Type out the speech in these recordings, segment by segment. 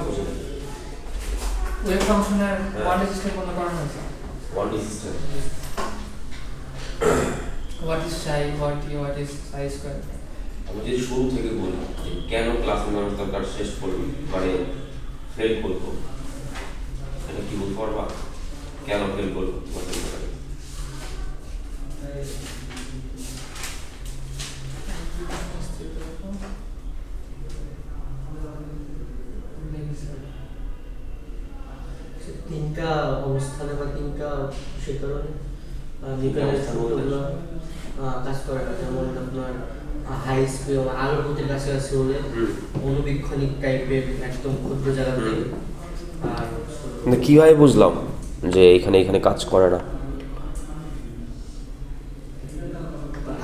বুঝি না ওয়েভ ফাংশনের ওয়ান সিস্টেম কোনো কারণ আছে one D system what is Sai what is Sai square আমি যদি শুরু থেকে বলি যে কেন ক্লাস মেমোরি দরকার শেষ করবি মানে ফেল করবো এটা কি বলতে পারবা কেন ফেল করবো তিনটা অবস্থানে বা তিনটা সে কারণে কাজ করে না, যেমন আপনার হাই স্পিড আলোর গতির কাছাকাছি হলে অনুবীক্ষণিক টাইপের একদম ক্ষুদ্র জায়গাতে। আর কিভাবে বুঝলাম যে এখানে এখানে কাজ করে না?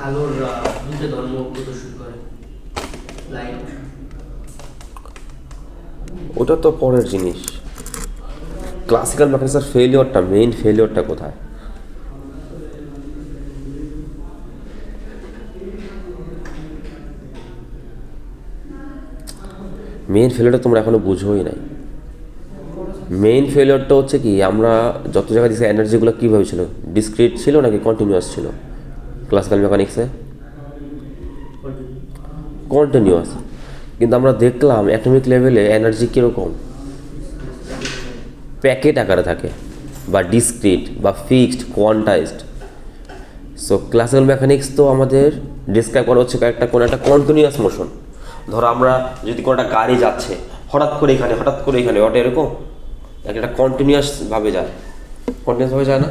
আলোর দুটো ধর্ম প্রদর্শন করে লাইট। ওটা তো পরের জিনিস। ক্লাসিক্যাল মেকানিক্সের ফেলিওরটা মেইন ফেলিওরটা কোথায়? মেইন ফেলিওরটা তোমরা এখনো বুঝোই নাই। মেইন ফেলিওরটা হচ্ছে কি, আমরা যত জায়গায় দিচ্ছি এনার্জিগুলো কীভাবে ছিল, ডিসক্রিট ছিল নাকি কন্টিনিউয়াস ছিল? ক্লাসিক্যাল মেকানিক্সে কন্টিনিউয়াস, কিন্তু আমরা দেখলাম অ্যাটমিক লেভেলে এনার্জি কীরকম প্যাকেট আকারে থাকে, বা ডিসক্রিট বা fixed quantized. So classical mechanics তো আমাদের ডিসক্রাইব করা হচ্ছে কোনো একটা কন্টিনিউয়াস মোশন। ধরো আমরা যদি কোনো একটা গাড়ি যাচ্ছে হঠাৎ করে এখানে ওটা এরকম একটা কন্টিনিউয়াসভাবে যায়, কন্টিনিউয়াসভাবে যায় না।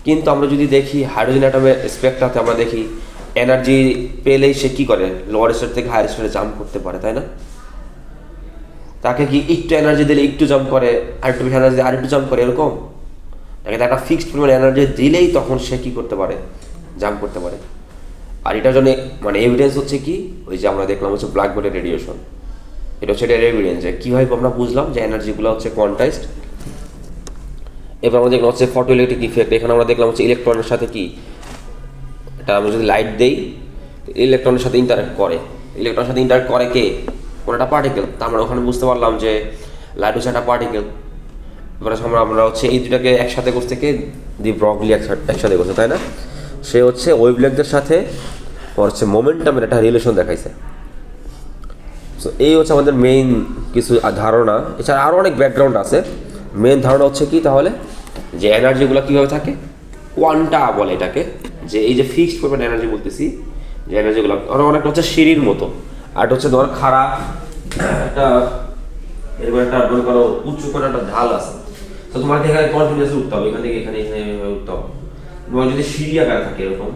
কিন্তু আমরা যদি দেখি হাইড্রোজেন অ্যাটমের স্পেকট্রাতে আমরা দেখি এনার্জি পেলেই সে কী করে, লোয়ার স্টেট থেকে হায়ার স্টেটে জাম্প করতে পারে, তাই না? তাকে কি একটু এনার্জি দিলে একটু জাম্প করে, আরেকটু বেশি এনার্জি আরেকটু জাম্প করে, এরকম? তাকে একটা ফিক্সড পরিমাণ এনার্জি দিলেই তখন সে কী করতে পারে, জাম্প করতে পারে। আর এটার জন্য মানে এভিডেন্স হচ্ছে কি, ওই যে আমরা দেখলাম হচ্ছে ব্ল্যাক বোর্ডের রেডিয়েশন। এটা হচ্ছে এটার এভিডেন্স যে কীভাবে আমরা বুঝলাম যে এনার্জিগুলো হচ্ছে কোয়ান্টাইজড। এবার আমরা দেখলাম হচ্ছে ফটো ইলেকট্রিক ইফেক্ট। এখানে আমরা দেখলাম হচ্ছে ইলেকট্রনের সাথে কি, এটা আমরা যদি লাইট দেই ইলেকট্রনের সাথে ইন্টারেক্ট করে, ইলেকট্রনের সাথে ইন্টারেক্ট করে কে, কোনো একটা পার্টিকেল। তা আমরা ওখানে বুঝতে পারলাম যে লাইট হচ্ছে একটা পার্টিকেল। এবার আমরা হচ্ছে এই দুটাকে একসাথে করতে থেকে দি ব্রগলি একসাথে করছে, তাই না? সে হচ্ছে ওয়েভলেংথের সাথে হচ্ছে মোমেন্টামের একটা রিলেশন দেখাইছে। সো এই হচ্ছে আমাদের মেইন কিছু ধারণা। এছাড়া আরও অনেক ব্যাকগ্রাউন্ড আছে। মেইন ধারণা হচ্ছে কি তাহলে, যে এনার্জিগুলো কীভাবে থাকে, কোয়ান্টা বলে এটাকে। যে এই যে ফিক্সড পরিমাণ এনার্জি বলতেছি, যে এনার্জিগুলো অনেকটা হচ্ছে সিঁড়ির মতো, আর এটা হচ্ছে ধর খাড়া একটা এরকম একটা মনে করো উঁচু করে একটা ঢাল আছে। তো তোমাকে এখানে কন্টিনিউয়াসলি উঠতে হবে, এখান থেকে এখানে উঠতে হবে। তোমার যদি সিঁড়ি আকারে থাকে এরকম,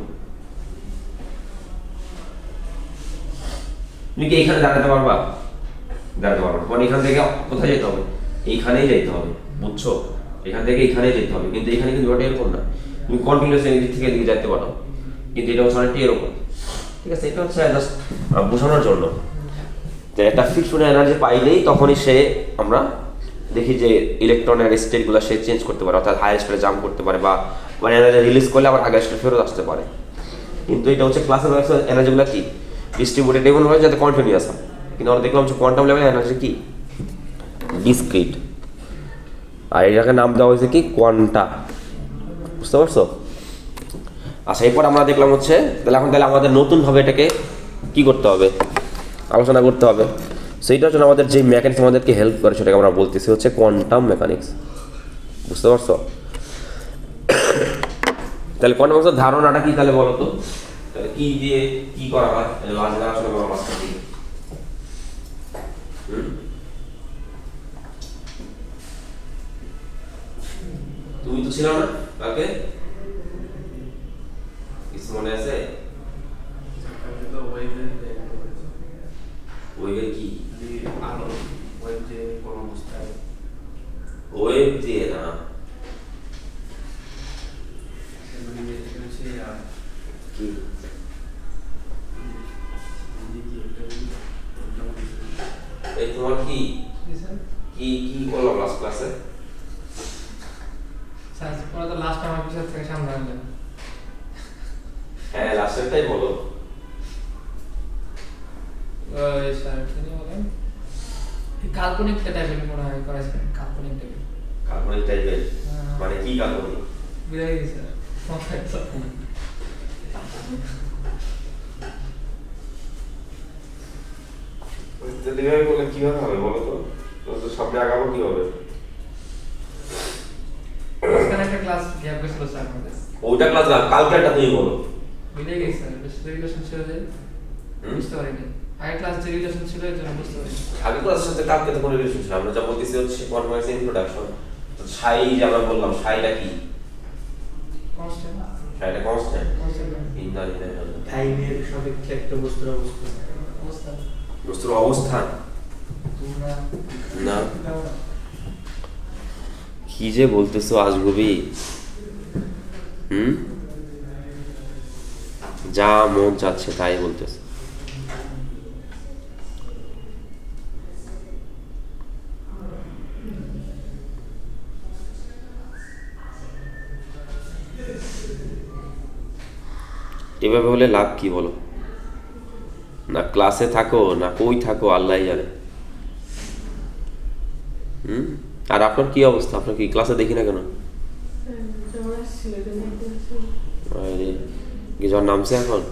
তুমি কি এইখানে দাঁড়াতে পারবা? দাঁড়াতে পারবা। তোমার এখান থেকে কোথায় যেতে হবে? এইখানেই যেতে হবে, বুঝছো? এখান থেকে এইখানেই যেতে হবে, কিন্তু এখানে কিন্তু ওটা এরকম না। তুমি কন্টিনিউয়াসলি এদিক থেকে এদিকে যেতে পারো, কিন্তু এটা হচ্ছে অনেকটা এরকম। ঠিক আছে, এটা হচ্ছে জাস্ট বোঝানোর জন্য যে একটা ফিক্সড এনার্জি পাইলেই তখনই সে আমরা দেখি যে ইলেকট্রনের স্টেটগুলো সে চেঞ্জ করতে পারে, অর্থাৎ হায়ার স্টেটে জাম্প করতে পারে, বা এনার্জি রিলিজ করলে আবার আগের স্টেটে ফেরত আসতে পারে। কিন্তু এটা হচ্ছে ক্লাসিক্যাল এনার্জিগুলো কি ডিস্ট্রিবিউটেড এমন হয় যাতে কন্টিনিউয়াস হয়। কিন্তু আমরা দেখলাম যে কোয়ান্টাম লেভেল এনার্জি কি ডিসক্রিট, আর এটাকে নাম দেওয়া হয়েছে কি কোয়ান্টা। বুঝতে পারছো? আচ্ছা, এরপর আমরা দেখলাম হচ্ছে তাহলে আমাদের নতুনভাবে এটাকে কি করতে হবে, আলোচনা করতে হবে। সেইটার জন্য আমাদের যে মেকানিক্স আমাদেরকে হেল্প করে সেটাকে আমরা বলতেছি হচ্ছে কোয়ান্টাম মেকানিক্স। বুঝতে পারছো? তাহলে কোয়ান্টাম মেকানিক্সের ধারণাটা কি তাহলে বলো তো, তাহলে কি দিয়ে কি করা হয় আলোচনা করা মাঝখান থেকে? তুমি তো ছিল না কালকে, কিছু মনে আছে? ওয়েভের কি আলো ওয়েভ যে কোন অবস্থায় ওয়েভ দিয়ে না কি এই তোমার কি কি কি করলো লাস্ট ক্লাসে? স্যার পরে তো লাস্ট আমার পিছন থেকে সামনে আসলেন। হ্যাঁ, লাস্টেরটাই বলো। স্যার তিনি বলেন কাল্পনিক টাইপের মনে হয় করেছেন, কাল্পনিক টাইপের। কাল্পনিক টাইপের মানে কি কাল্পনিক? বিদায় গেছে স্যার। এইভাবে বলে কিভাবে হবে বলো তো? তো সামনে আগাবো কিভাবে? আজকাল একটা ক্লাস গ্যাপ গেছিল স্যার আমাদের। ওইটা ক্লাস না, কালকেরটা তুমি বলো। বিদায় গেছে স্যার, বেশ রিলেশন ছিল যে বুঝতে পারিনি। আগের ক্লাস যে রিলেশন ছিল এর জন্য বুঝতে পারিনি। আগের ক্লাসের সাথে কালকে তো কোনো রিলেশন ছিল, আমরা যা বলতেছি হচ্ছে কনভার্স ইন্ট্রোডাকশন। তো ছাই যে আমরা বললাম, ছাইটা কি? কনস্ট্যান্ট। ছাইটা কনস্ট্যান্ট। কনস্ট্যান্ট টাইমের সাপেক্ষে একটা বস্তুর অবস্থা। অবস্থা। বস্তুর অবস্থান তোমরা না, কি যে বলতেছো আজগুবি। যা মন চাচ্ছে তাই বলতেছে। এভাবে হলে লাভ কি বলো? না ক্লাসে থাকো না কই থাকো আল্লাহ জানে। আর আপনার কি অবস্থা? আপনার কি ক্লাসে দেখি না কেন? আরে, কি জ্বর নামছে এখন?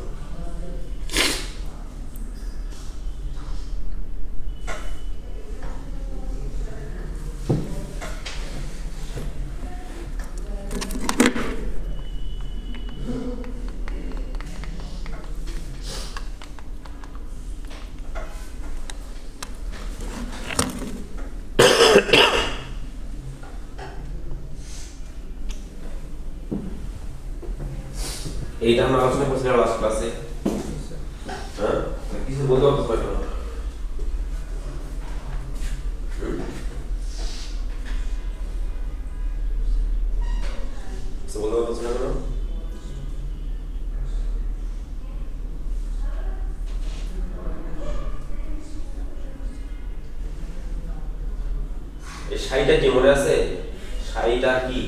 এইটা আমরা আলোচনা করছিলাম লাস্ট ক্লাসে। হ্যাঁ, কিছু বলতে পারতো না কেন? কিছু বলতে পারতো না কেন? এই শাড়িটা কি মনে আছে? শাড়িটা কি?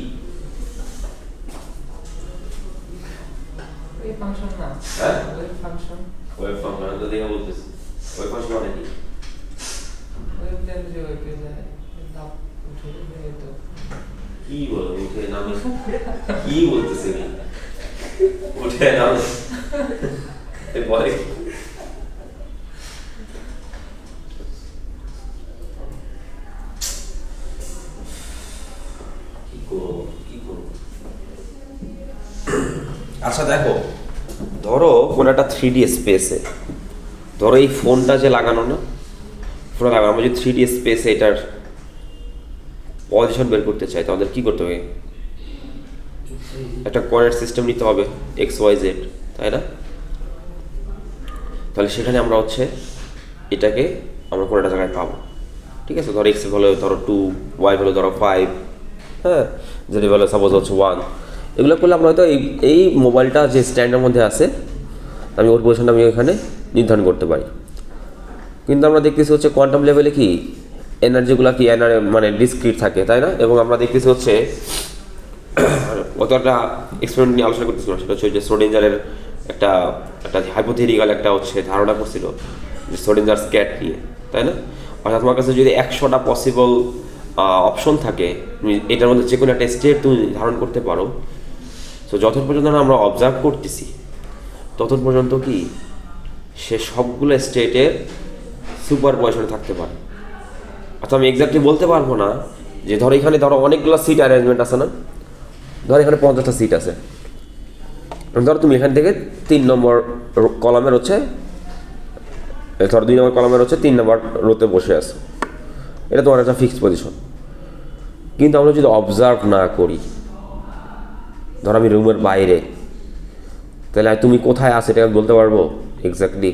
ওয়েভ ফাংশন না। হ্যাঁ? Wave function. ওয়েভ ফাংশন তো দেখে বলতেছি। ওয়েভ ফাংশন মানে কি? ওয়েভ লেন যে ওয়েভে যায় দাপ উঠে এই তো। কি বলো উঠে নামে? কি বলতেছে কি? উঠে নামে বলে কি করবো কি করবো? আচ্ছা দেখো, ধরো কোন একটা 3D স্পেসে, ধরো এই ফোনটা যে লাগানো না, ফোনটা লাগানো, আমরা যদি 3D স্পেসে এটার পজিশন বের করতে চাই তাহলে কি করতে হবে? একটা কোঅর্ডিনেট সিস্টেম নিতে হবে XYZ, তাই না? তাহলে সেখানে আমরা হচ্ছে এটাকে আমরা কোনো একটা জায়গায় পাবো, ঠিক আছে? ধরো X হলো ধরো 2, Y হলো ধরো 5, হ্যাঁ, Z হলো সাপোজ হচ্ছে 1। এগুলো করলে আমরা হয়তো এই মোবাইলটা যে স্ট্যান্ডের মধ্যে আছে আমি ওর পজিশনটা আমি এখানে নির্ধারণ করতে পারি। কিন্তু আমরা দেখতেছি হচ্ছে কোয়ান্টাম লেভেলে কি এনার্জিগুলো কি মানে ডিসক্রিট থাকে, তাই না? এবং আমরা দেখতেছি হচ্ছে অতটা এক্সপেরিমেন্ট নিয়ে আলোচনা করতেছিলাম, সেটা হচ্ছে যে শ্রোডিঞ্জারের একটা হাইপোথেটিক্যাল একটা হচ্ছে ধারণা করছিল যে শ্রোডিঞ্জার ক্যাট নিয়ে, তাই না? অর্থাৎ তোমার কাছে যদি 100টা পসিবল অপশন থাকে, তুমি এটার মধ্যে যে কোনো একটা স্টেট তুমি ধারণ করতে পারো। সো যতক্ষণ পর্যন্ত আমরা অবজার্ভ করতেছি ততক্ষণ পর্যন্ত কি সে সবগুলো স্টেটের সুপার পজিশনে থাকতে পারে। আচ্ছা আমি এক্স্যাক্টলি বলতে পারবো না যে ধরো এখানে ধরো অনেকগুলো সিট অ্যারেঞ্জমেন্ট আছে না, ধরো এখানে 50টা সিট আছে, ধরো তুমি এখান থেকে 3 নম্বর কলামের হচ্ছে ধরো 2 নম্বর কলামের হচ্ছে 3 নম্বর রোতে বসে আছো, এটা তোমার একটা ফিক্সড পজিশন। কিন্তু আমরা যদি অবজার্ভ না করি, ধরো আমি রুমের বাইরে, তাহলে তুমি কোথায় আছো এটা আমি বলতে পারবো এক্স্যাক্টলি?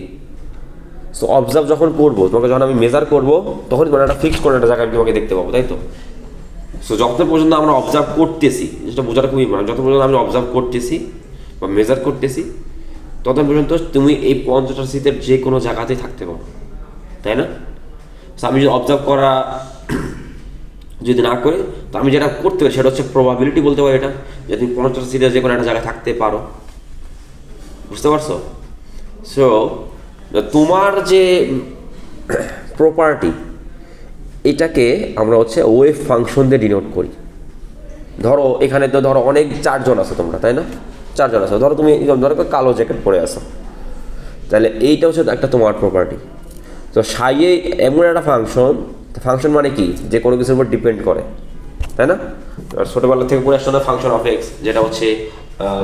সো অবজার্ভ যখন করবো, তোমাকে যখন আমি মেজার করবো তখন তোমার একটা ফিক্সড করে একটা জায়গায় আমি তোমাকে দেখতে পাবো, তাই তো? সো যতক্ষণ পর্যন্ত আমরা অবজার্ভ করতেছি, যেটা বোঝাটা খুবই important, যতক্ষণ পর্যন্ত আমি অবজার্ভ করতেছি বা মেজার করতেছি ততক্ষণ পর্যন্ত তুমি এই 50টা সিটের যে কোনো জায়গাতেই থাকতে পারো, তাই না? সো আমি যদি অবজার্ভ করা যদি না করে, তো আমি যেটা করতে পারি সেটা হচ্ছে প্রবাবিলিটি বলতে পারি, এটা যে তুমি 50টা সিটের যে কোনো একটা জায়গায় থাকতে পারো, বুঝতে পারছো? সো তোমার যে প্রপার্টি এটাকে আমরা হচ্ছে ওয়েভ ফাংশন দিয়ে ডিনোট করি। ধরো এখানে তো ধরো অনেক 4 জন আছে তোমরা, তাই না? 4 জন আছে, ধরো তুমি ধরো কালো জ্যাকেট পরে আসো, তাহলে এইটা হচ্ছে একটা তোমার প্রপার্টি। তো সাইয়ে এমন একটা ফাংশন মানে কি, যে কোনো কিছুর উপর ডিপেন্ড করে, তাই না? ছোটোবেলা থেকে পড়ে আসছে ফাংশন অফ এক্স, যেটা হচ্ছে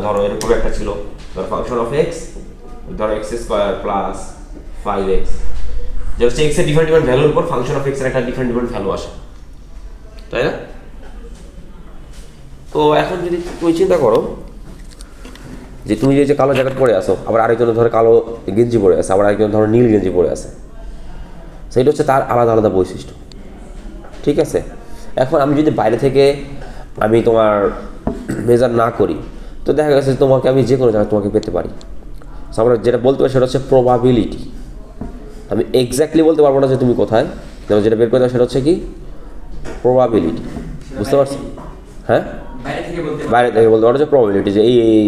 ধরো এরকম একটা ছিল, ধরো ফাংশন অফ এক্স, ধরো এক্স স্কোয়ার প্লাস 5x, যে হচ্ছে এক্স এর ডিফারেন্ট ভ্যালুর উপর ফাংশন অফ এক্স এর একটা ডিফারেন্ট ভ্যালু আসে, তাই না? তো এখন যদি তুমি চিন্তা করো যে তুমি যে কালো জ্যাকেট পরে আসো, আবার আরেকজন ধরো কালো গেঞ্জি পরে আসে, আবার আরেকজন ধরো নীল গেঞ্জি পরে আসে, সেইটা হচ্ছে তার আলাদা আলাদা বৈশিষ্ট্য, ঠিক আছে? এখন আমি যদি বাইরে থেকে আমি তোমার মেজার না করি, তো দেখা গেছে তোমাকে আমি যে কোনো জায়গায় তোমাকে পেতে পারি। সো আমরা যেটা বলতে পারি সেটা হচ্ছে প্রবাবিলিটি। আমি এক্স্যাক্টলি বলতে পারবো না যে তুমি কোথায়, যেটা বের করতে হবে সেটা হচ্ছে কি প্রবাবিলিটি, বুঝতে পারছি? হ্যাঁ, বাইরে থেকে বলতে পারো যে প্রবাবিলিটি, যে এই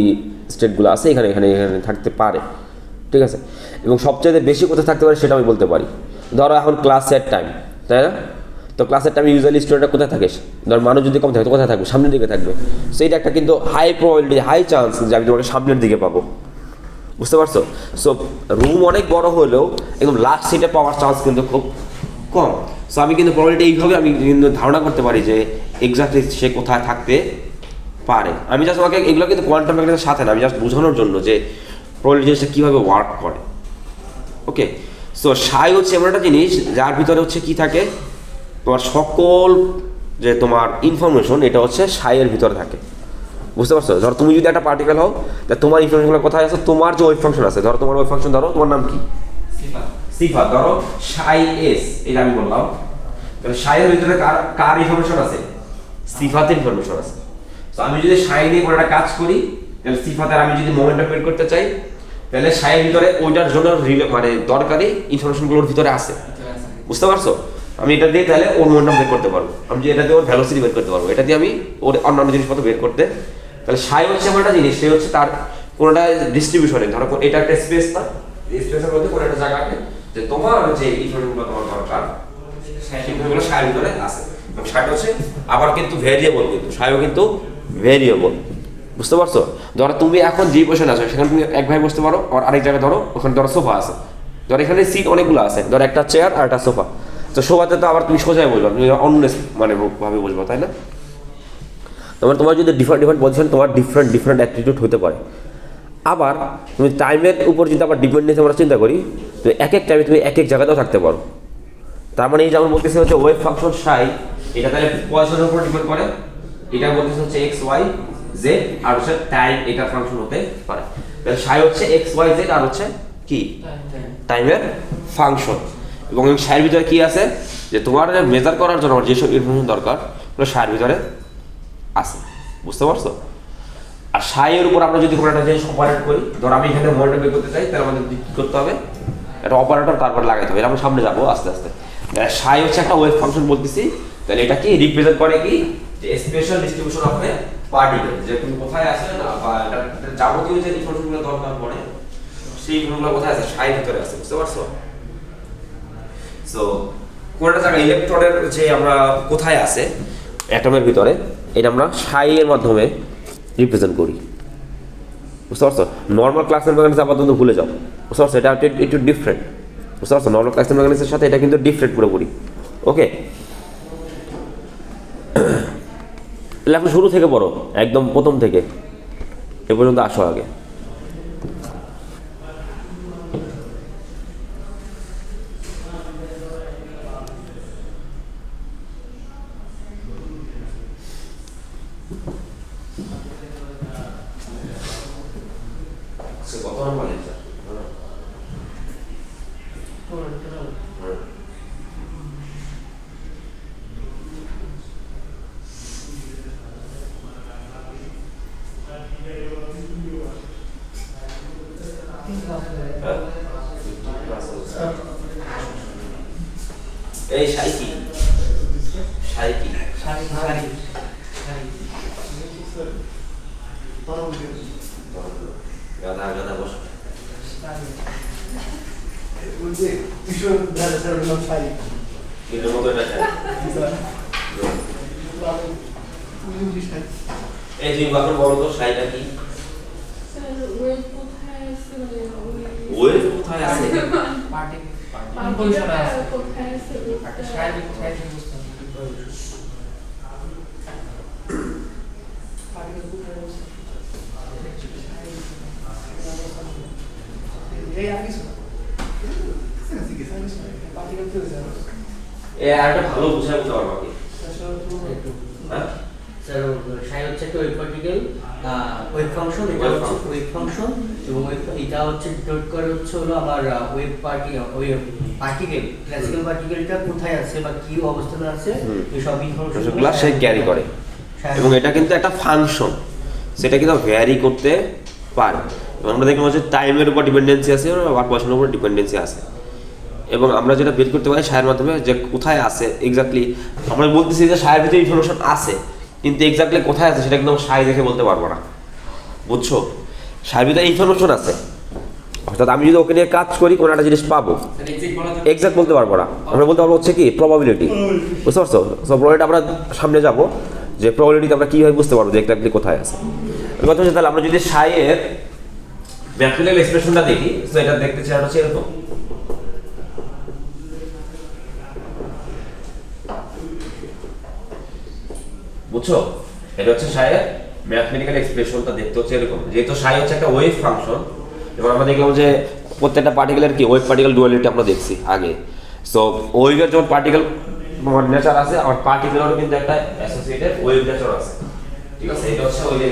স্টেটগুলো আছে এখানে এখানে এখানে থাকতে পারে, ঠিক আছে? এবং সবচেয়ে বেশি কোথায় থাকতে পারে সেটা আমি বলতে পারি। ধরো এখন ক্লাসের টাইম, তাই না? তো ক্লাসের টাইম ইউজুয়ালি স্টুডেন্টরা কোথায় থাকে, ধর মানুষ যদি কম থাকে তো কোথায় থাকবে, সামনের দিকে থাকবে। সেইটা একটা কিন্তু হাই প্রবাবিলিটি, হাই চান্স যে আমি তোমাকে সামনের দিকে পাবো, বুঝতে পারছো? সো রুম অনেক বড় হলেও একদম লাস্ট সিটে পাওয়ার চান্স কিন্তু খুব কম। সো আমি কিন্তু প্রবাবিলিটি এইভাবে আমি কিন্তু ধারণা করতে পারি যে এক্স্যাক্টলি সে কোথায় থাকতে পারে। আমি জাস্ট আমাকে এগুলো কিন্তু কোয়ান্টাম মেকানিক্সের সাথে না, আমি জাস্ট বোঝানোর জন্য যে প্রবাবিলিটি জিনিসটা কীভাবে ওয়ার্ক করে। ওকে, সো সাই হচ্ছে এমন একটা জিনিস যার ভিতরে হচ্ছে কি থাকে, তোমার সকল যে তোমার ইনফরমেশন এটা হচ্ছে সাইয়ের ভিতরে থাকে, বুঝতে পারছো? ধরো তুমি যদি একটা পার্টিকেল হও, তা তোমার ইনফরমেশনগুলো কোথায় আছে, তোমার যে ওয়েভ ফাংশন আছে, ধরো তোমার ওয়েভ ফাংশন, ধরো তোমার নাম কি, সিফা, ধরো সাই এস, এটা আমি বললাম, তাহলে সাইয়ের ভিতরে কার ইনফরমেশন আছে, সিফাতের ইনফরমেশন আছে। তো আমি যদি সাই নিয়ে কোনো একটা কাজ করি, তাহলে সিফাতের আমি যদি মোমেন্টাম বের করতে চাই, তাহলে সাইয়ের ভিতরে ওইটার জন্য মানে দরকারি ইনফরমেশনগুলোর ভিতরে আছে, বুঝতে পারছো? আমি এটা দিয়ে তাহলে ওর মোমেন্টাম বের করতে পারবো, আমি যে এটা দিয়ে ওর ভ্যালোসিটি বের করতে পারবো, এটা দিয়ে আমি ওর অন্যান্য জিনিসপত্র বের করতে। তাহলে সাই হচ্ছে এমন একটা জিনিস, সে হচ্ছে তার কোনোটা ডিস্ট্রিবিউশনে, ধরো এটা একটা স্পেস, না স্পেসের মধ্যে কোনো একটা জায়গাতে যে তোমার যে ইনফরমেশনগুলো তোমার দরকার সেগুলো সাইয়ের ভিতরে আছে। এবং সাইটা হচ্ছে আবার কিন্তু ভ্যারিয়েবল, কিন্তু সাইও কিন্তু ভ্যারিয়েবল, বুঝতে পারছো? ধরো তুমি এখন যে পজিশনে আছো সেখানে তুমি এক ভাই বসতে পারো, আর আরেক জায়গায় ধরো ওখানে ধরো সোফা আছে, ধরো এখানে সিট অনেকগুলো আছে, ধরো একটা চেয়ার আর একটা সোফা। তো সোফাতে তো আবার তুমি সোজাই বসবা, তুমি অন্য মানে ভাবে বসবা, তাই না? তোমার যদি ডিফারেন্ট পজিশন, তোমার ডিফারেন্ট অ্যাটিটিউড হতে পারে। আবার তুমি টাইমের উপর যদি আবার ডিপেন্ডেন্স আমরা চিন্তা করি, তো এক এক টাইমে তুমি এক এক জায়গাতেও থাকতে পারো। তার মানে এই যেমন বলতেছে হচ্ছে ওয়েভ ফাংশন সাই, এটা তাহলে পজিশনের উপর ডিপেন্ড করে, এটা বলতেছে হচ্ছে এক্স ওয়াই জেড, আর হচ্ছে টাইম এটা ফাংশন হতে পারে। তাহলে সাই হচ্ছে এক্স ওয়াই জেড আর হচ্ছে কি টাইমের ফাংশন। এবং সাইয়ের ভিতরে কি আছে, যে তোমার মেজার করার জন্য যেসব ইনফরমেশন দরকার ওগুলো সাইয়ের ভিতরে আছে, বুঝতে পারছো? আর সাইয়ের উপর আমরা যদি কোনো একটা জিনিস অপারেট করি, ধর আমি এখানে মোমেন্টাম বের করতে চাই, তাহলে আমাদের কি করতে হবে, একটা অপারেটর তারপর লাগাইতে হবে। আমরা সামনে যাবো আস্তে আস্তে। সাই হচ্ছে একটা ওয়েভ ফাংশন বলতেছি, তাহলে এটা কি রিপ্রেজেন্ট করে কি, যে special distribution of A particle, যে তুমি কোথায় আছে না, বা যাবতীয় যে ইনফরমেশনগুলো দরকার পড়ে সেই ইনফরমেশনগুলো কোথায় আছে, সাইয়ের ভিতরে আছে, বুঝতে পারছো? সো কোনটা জায়গা ইলেকট্রনের যে আমরা কোথায় আছে অ্যাটমের ভিতরে, এটা আমরা সাইয়ের মাধ্যমে রিপ্রেজেন্ট করি, বুঝতে পারছো? নর্মাল ক্লাসের মেকানিক্স আপাতত ভুলে যাও, বুঝতে পারছো? এটা একটু ডিফারেন্ট, বুঝতে পারছো? নর্মাল ক্লাসের মেকানিক্সের সাথে এটা কিন্তু ডিফারেন্ট পুরোপুরি। ওকে, লেখো শুরু থেকে পড়ো, একদম প্রথম থেকে এ পর্যন্ত আসো আগে। এই সাই কি, সাই কি, গাদা গাদা বস, এর মতো এটা চাই। এই তুই এখন বলো তো সাইটা কি? ওয়েভ কোথায় আছে? পরিসরে আছে একটা শারীরিক বুঝতে হবে পার্টিকেল কোথায় আছে এই আর কিছু পার্টিকেল কি হয়েছে আরেকটা ভালো বুঝাই বলতে পারবো কি? হ্যাঁ স্যার সাই হচ্ছে একটা ওয়েভ পার্টিকেল ওয়েভ ফাংশন, এটা হচ্ছে ওয়েভ ফাংশন এবং এটা হচ্ছে ডিনোট করে হচ্ছে হলো আমার ওয়েভ পার্টিকেল ক্লাসিক্যাল পার্টিকেলটা কোথায় আছে বা কি অবস্থানে আছে এই সব ইনফরমেশনগুলো সে ক্যারি করে এবং এটা কিন্তু একটা ফাংশন, সেটা কিন্তু ভ্যারি করতে পারে এবং আমরা দেখলাম হচ্ছে টাইমের উপর ডিপেন্ডেন্সি আছে আর পয়সার উপর ডিপেন্ডেন্সি আছে এবং আমরা যেটা বের করতে পারি সায়ের মাধ্যমে যে কোথায় আছে এক্স্যাক্টলি। আমরা বলতেছি যে সায়ের ভিতরে ইনফরমেশন আছে কিন্তু এক্স্যাক্টলি কোথায় আছে সেটা কিন্তু সাই দেখে বলতে পারবো না, বুঝছো? সায়ের ভিতরে ইনফরমেশন আছে, অর্থাৎ আমি যদি ওকে নিয়ে কাজ করি কোনো একটা জিনিস পাবো, এক্সাক্ট বলতে পারবো না। আমরা বলতে পারবো হচ্ছে কি প্রবাবিলিটি, বুঝতে পারছো? সো প্রবাবিলিটি আমরা সামনে যাবো যে প্রবাবিলিটি আমরা কীভাবে বুঝতে পারবো যে এক্স্যাক্টলি কোথায় আছে। কথা হচ্ছে তাহলে আমরা যদি সাইয়ের ম্যাথমেটিক্যাল এক্সপ্রেশনটা দেখি, তো এটা দেখতে চাই হচ্ছে এরকম। বুঝছো? এটা হচ্ছে সাইয়ের ম্যাথমেটিক্যাল এক্সপ্রেশনটা দেখতে হচ্ছে এরকম। যেহেতু সাই হচ্ছে একটা ওয়েভ ফাংশন এবং আমরা দেখলাম যে প্রত্যেকটা পার্টিকেলের কি ওয়েভ পার্টিকেল ডুয়ালিটি আমরা দেখছি আগে। সো ওয়েভের যখন পার্টিকেল নেচার আছে আর পার্টিকেলেরও কিন্তু একটা অ্যাসোসিয়েটেড ওয়েভ নেচার আছে, ঠিক আছে? এটা হচ্ছে ওই যে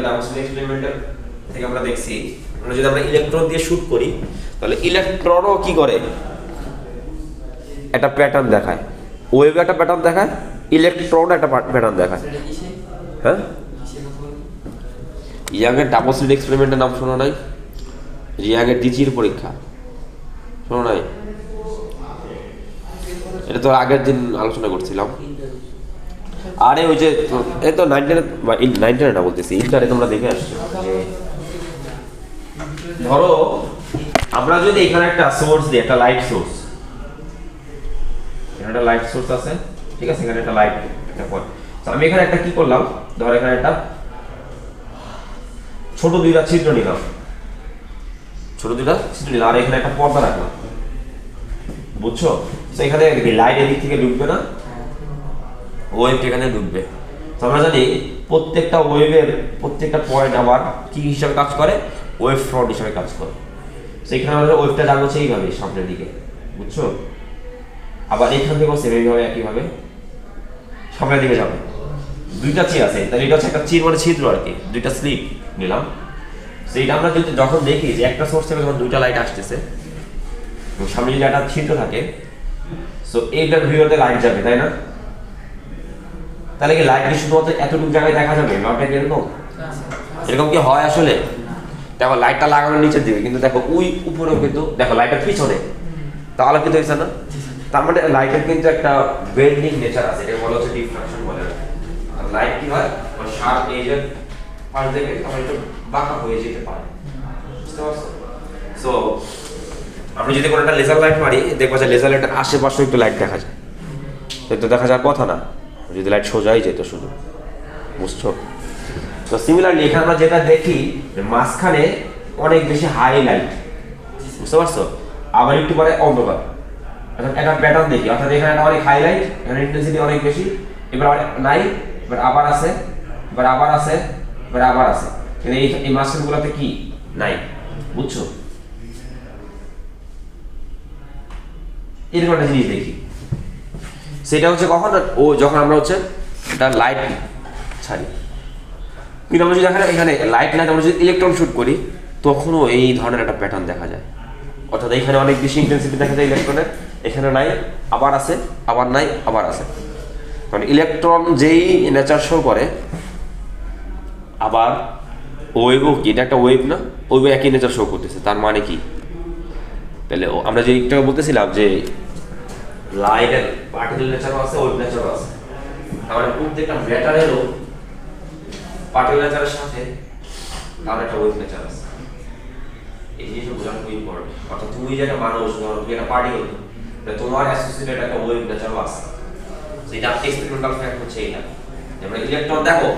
ডাবল এক্সপেরিমেন্টের থেকে আমরা দেখছি, আমরা যদি আমরা ইলেকট্রন দিয়ে শুট করি তাহলে ইলেকট্রনও কি করে একটা প্যাটার্ন দেখায়, ওয়েভ একটা প্যাটার্ন দেখায়, ইলেকট্রন একটা প্যাটার্ন দেখায়। হ্যাঁ, ইয়াংয়ের ডাবল স্লিট এক্সপেরিমেন্টের নাম শোনো নাই? ইয়াংয়ের ডিজির পরীক্ষা শোনো নাই? এটা তো আগের দিন আলোচনা করছিলাম। আরে ওই যে এই তো 99 না বলতেছি, ইন্টারে তোমরা দেখে আসছো যে ধরো আমরা যদি এখানে একটা সোর্স দিই, একটা লাইট সোর্স, এখানে একটা লাইট সোর্স আছে, ঠিক আছে? এখানে একটা লাইট একটা পয়েন্ট, আমি এখানে একটা কি করলাম, ধর এখানে একটা ছোট দুইটা ছিদ্র নিলাম, আর এখানে একটা পর্দা রাখলাম, বুঝছো? তো এখানে লাইট এদিক থেকে ঢুকবে না, ওয়েভ এখানে ঢুকবে। তো আমরা জানি প্রত্যেকটা ওয়েভের প্রত্যেকটা পয়েন্ট আবার কি হিসাবে কাজ করে, ওয়েভ ফ্রন্ট হিসাবে কাজ করে। তো এখানে আমাদের ওয়েভটা যাবে হচ্ছে এইভাবে সামনের দিকে, বুঝছো? আবার এখান থেকেও সেম এইভাবে একইভাবে সামনের দিকে যাবে। দুইটা চি আছে, তাহলে এটা হচ্ছে একটা চির মানে ছিদ্র আর কি, দুইটা স্লিপ নিলাম। সেইটা আমরা যদি যখন দেখি যে একটা সোর্স থেকে যখন দুইটা লাইট আসতেছে সামনে যদি একটা ছিদ্র থাকে, সো এইটার ভিতরে লাইট যাবে, তাই না? তাহলে কি লাইট কি শুধুমাত্র এতটুকু জায়গায় দেখা যাবে? ব্যাপারটা কি এরকম? এরকম কি হয় আসলে? দেখো লাইটটা লাগানো নিচের দিকে, কিন্তু দেখো ওই উপরেও কিন্তু দেখো লাইটের পিছনে, তাহলে কিন্তু হয়েছে না? তার মানে লাইটের কিন্তু একটা বেন্ডিং নেচার আছে, এটা বলা হচ্ছে ডিফ্রাকশন বলে। আর লাইট কি হয়, শার্প এজের পাশ থেকে আমার একটু বাঁকা হয়ে যেতে পারে, বুঝতে পারছো? সো আমরা যদি কোনো একটা লেজার লাইট মারি, দেখবো যে লেজার লাইটের আশেপাশে একটু লাইট দেখা যায়, তো দেখা যাওয়ার কথা না যদি লাইট সোজাই যেত শুধু, বুঝছো? তো সিমিলারলি এখানে আমরা যেটা দেখি মাঝখানে অনেক বেশি হাই লাইট, বুঝতে পারছো? আবার একটু পরে অন্ধকার, অর্থাৎ একটা প্যাটার্ন দেখি, অর্থাৎ এখানে অনেক হাই লাইট, এখানে ইন্টেন্সিটি অনেক বেশি, এবার নাই, এবার আবার আছে, এবার আবার আছে, এবার আবার আছে, কিন্তু এই মাঝখানগুলোতে কি নাই, বুঝছো? এরকম একটা জিনিস দেখি, সেটা হচ্ছে কখন ও যখন আমরা হচ্ছে একটা লাইট ছাড়ি। কিন্তু আমরা যদি এখানে লাইট আমরা যদি ইলেকট্রন শুট করি তখনও এই ধরনের একটা প্যাটার্ন দেখা যায়, অর্থাৎ এখানে অনেক বেশি ইন্টেন্সিটি দেখা যায় ইলেকট্রনের, এখানে নাই, আবার আছে, আবার নাই, আবার আছে। কারণ ইলেকট্রন যেই নেচার শো করে, আবার ওয়েভও কি, এটা একটা ওয়েভ না, ওয়েভ একই নেচার শো করতেছে, তার মানে কি? তাহলে আমরা যে একটু বলতেছিলাম যে লাইটের পার্টিকেল নেচারও আছে, ওয়েভ নেচারও আছে, তাহলে প্রত্যেকটা ম্যাটারেরও পার্টিকেল নেচারের সাথে তার একটা ওয়েভ নেচার আছে। এই জিনিসটা বোঝানো খুব ইম্পর্টেন্ট। অর্থাৎ তুমি যে একটা মানুষ, ধরো তুমি একটা পার্টিকেল, এটা তোমার অ্যাসোসিয়েটেড একটা ওয়েভ নেচার আছে। যেটা এক্সপেরিমেন্টাল ফ্যাক্ট হচ্ছে এটা। যেমন ইলেকট্রন দেখো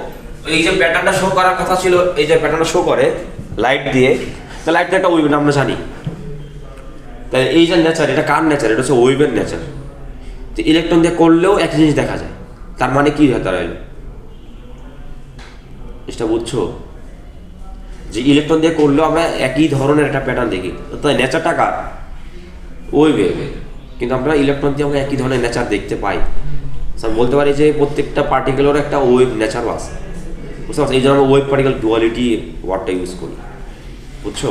এই যে প্যাটার্নটা শো করার কথা ছিল, এই যে প্যাটার্নটা শো করে লাইট দিয়ে, তো লাইট একটা ওয়েভ আমরা জানি। তাই এই যে নেচার, এটা কার নেচার? এটা হচ্ছে ওয়েভের নেচার। তো ইলেকট্রন দিয়ে করলেও একই জিনিস দেখা যায়, তার মানে কি হয় দাঁড়াইলো? এটা বুঝছো যে ইলেকট্রন দিয়ে করলেও আমরা একই ধরনের একটা প্যাটার্ন দেখি। তো নেচারটা কার? ওয়েভের। কিন্তু আমরা ইলেকট্রন দিয়ে আমরা একই ধরনের নেচার দেখতে পাই। আমি বলতে পারি যে প্রত্যেকটা পার্টিকেলের একটা ওয়েভ নেচার আছে, বুঝতে পারছো? এই জন্য আমরা ওয়েভ পার্টিকেল ডুয়ালিটি ওয়ার্ডটা ইউজ করি, বুঝছো?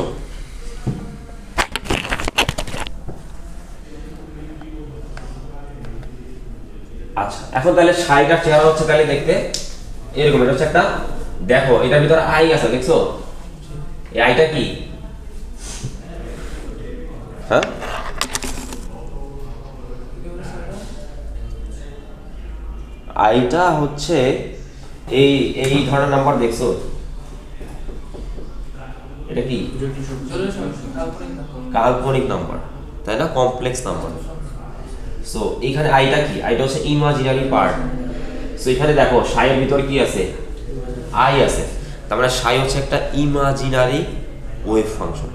আচ্ছা, এখন তাহলে সাইটার চেহারা হচ্ছে তাহলে দেখতে এরকম। এটা হচ্ছে একটা, দেখো এটার ভিতরে আই আছে, দেখছো? এই আইটা কি? হ্যাঁ, আইটা হচ্ছে এই এই ধরনের নাম্বার, দেখছো? এটা কি? জরুরি সমস্যা, কাল্পনিক নাম্বার। কাল্পনিক নাম্বার, তাই না? Complex number. সো এখানে আইটা কি? আইটা হচ্ছে ইমাজিনারি পার্ট। সো এখানে দেখো সাইয়ের ভিতরে কি আছে? আই আছে। তার মানে সাই হচ্ছে একটা ইমাজিনারি ওয়েভ ফাংশন,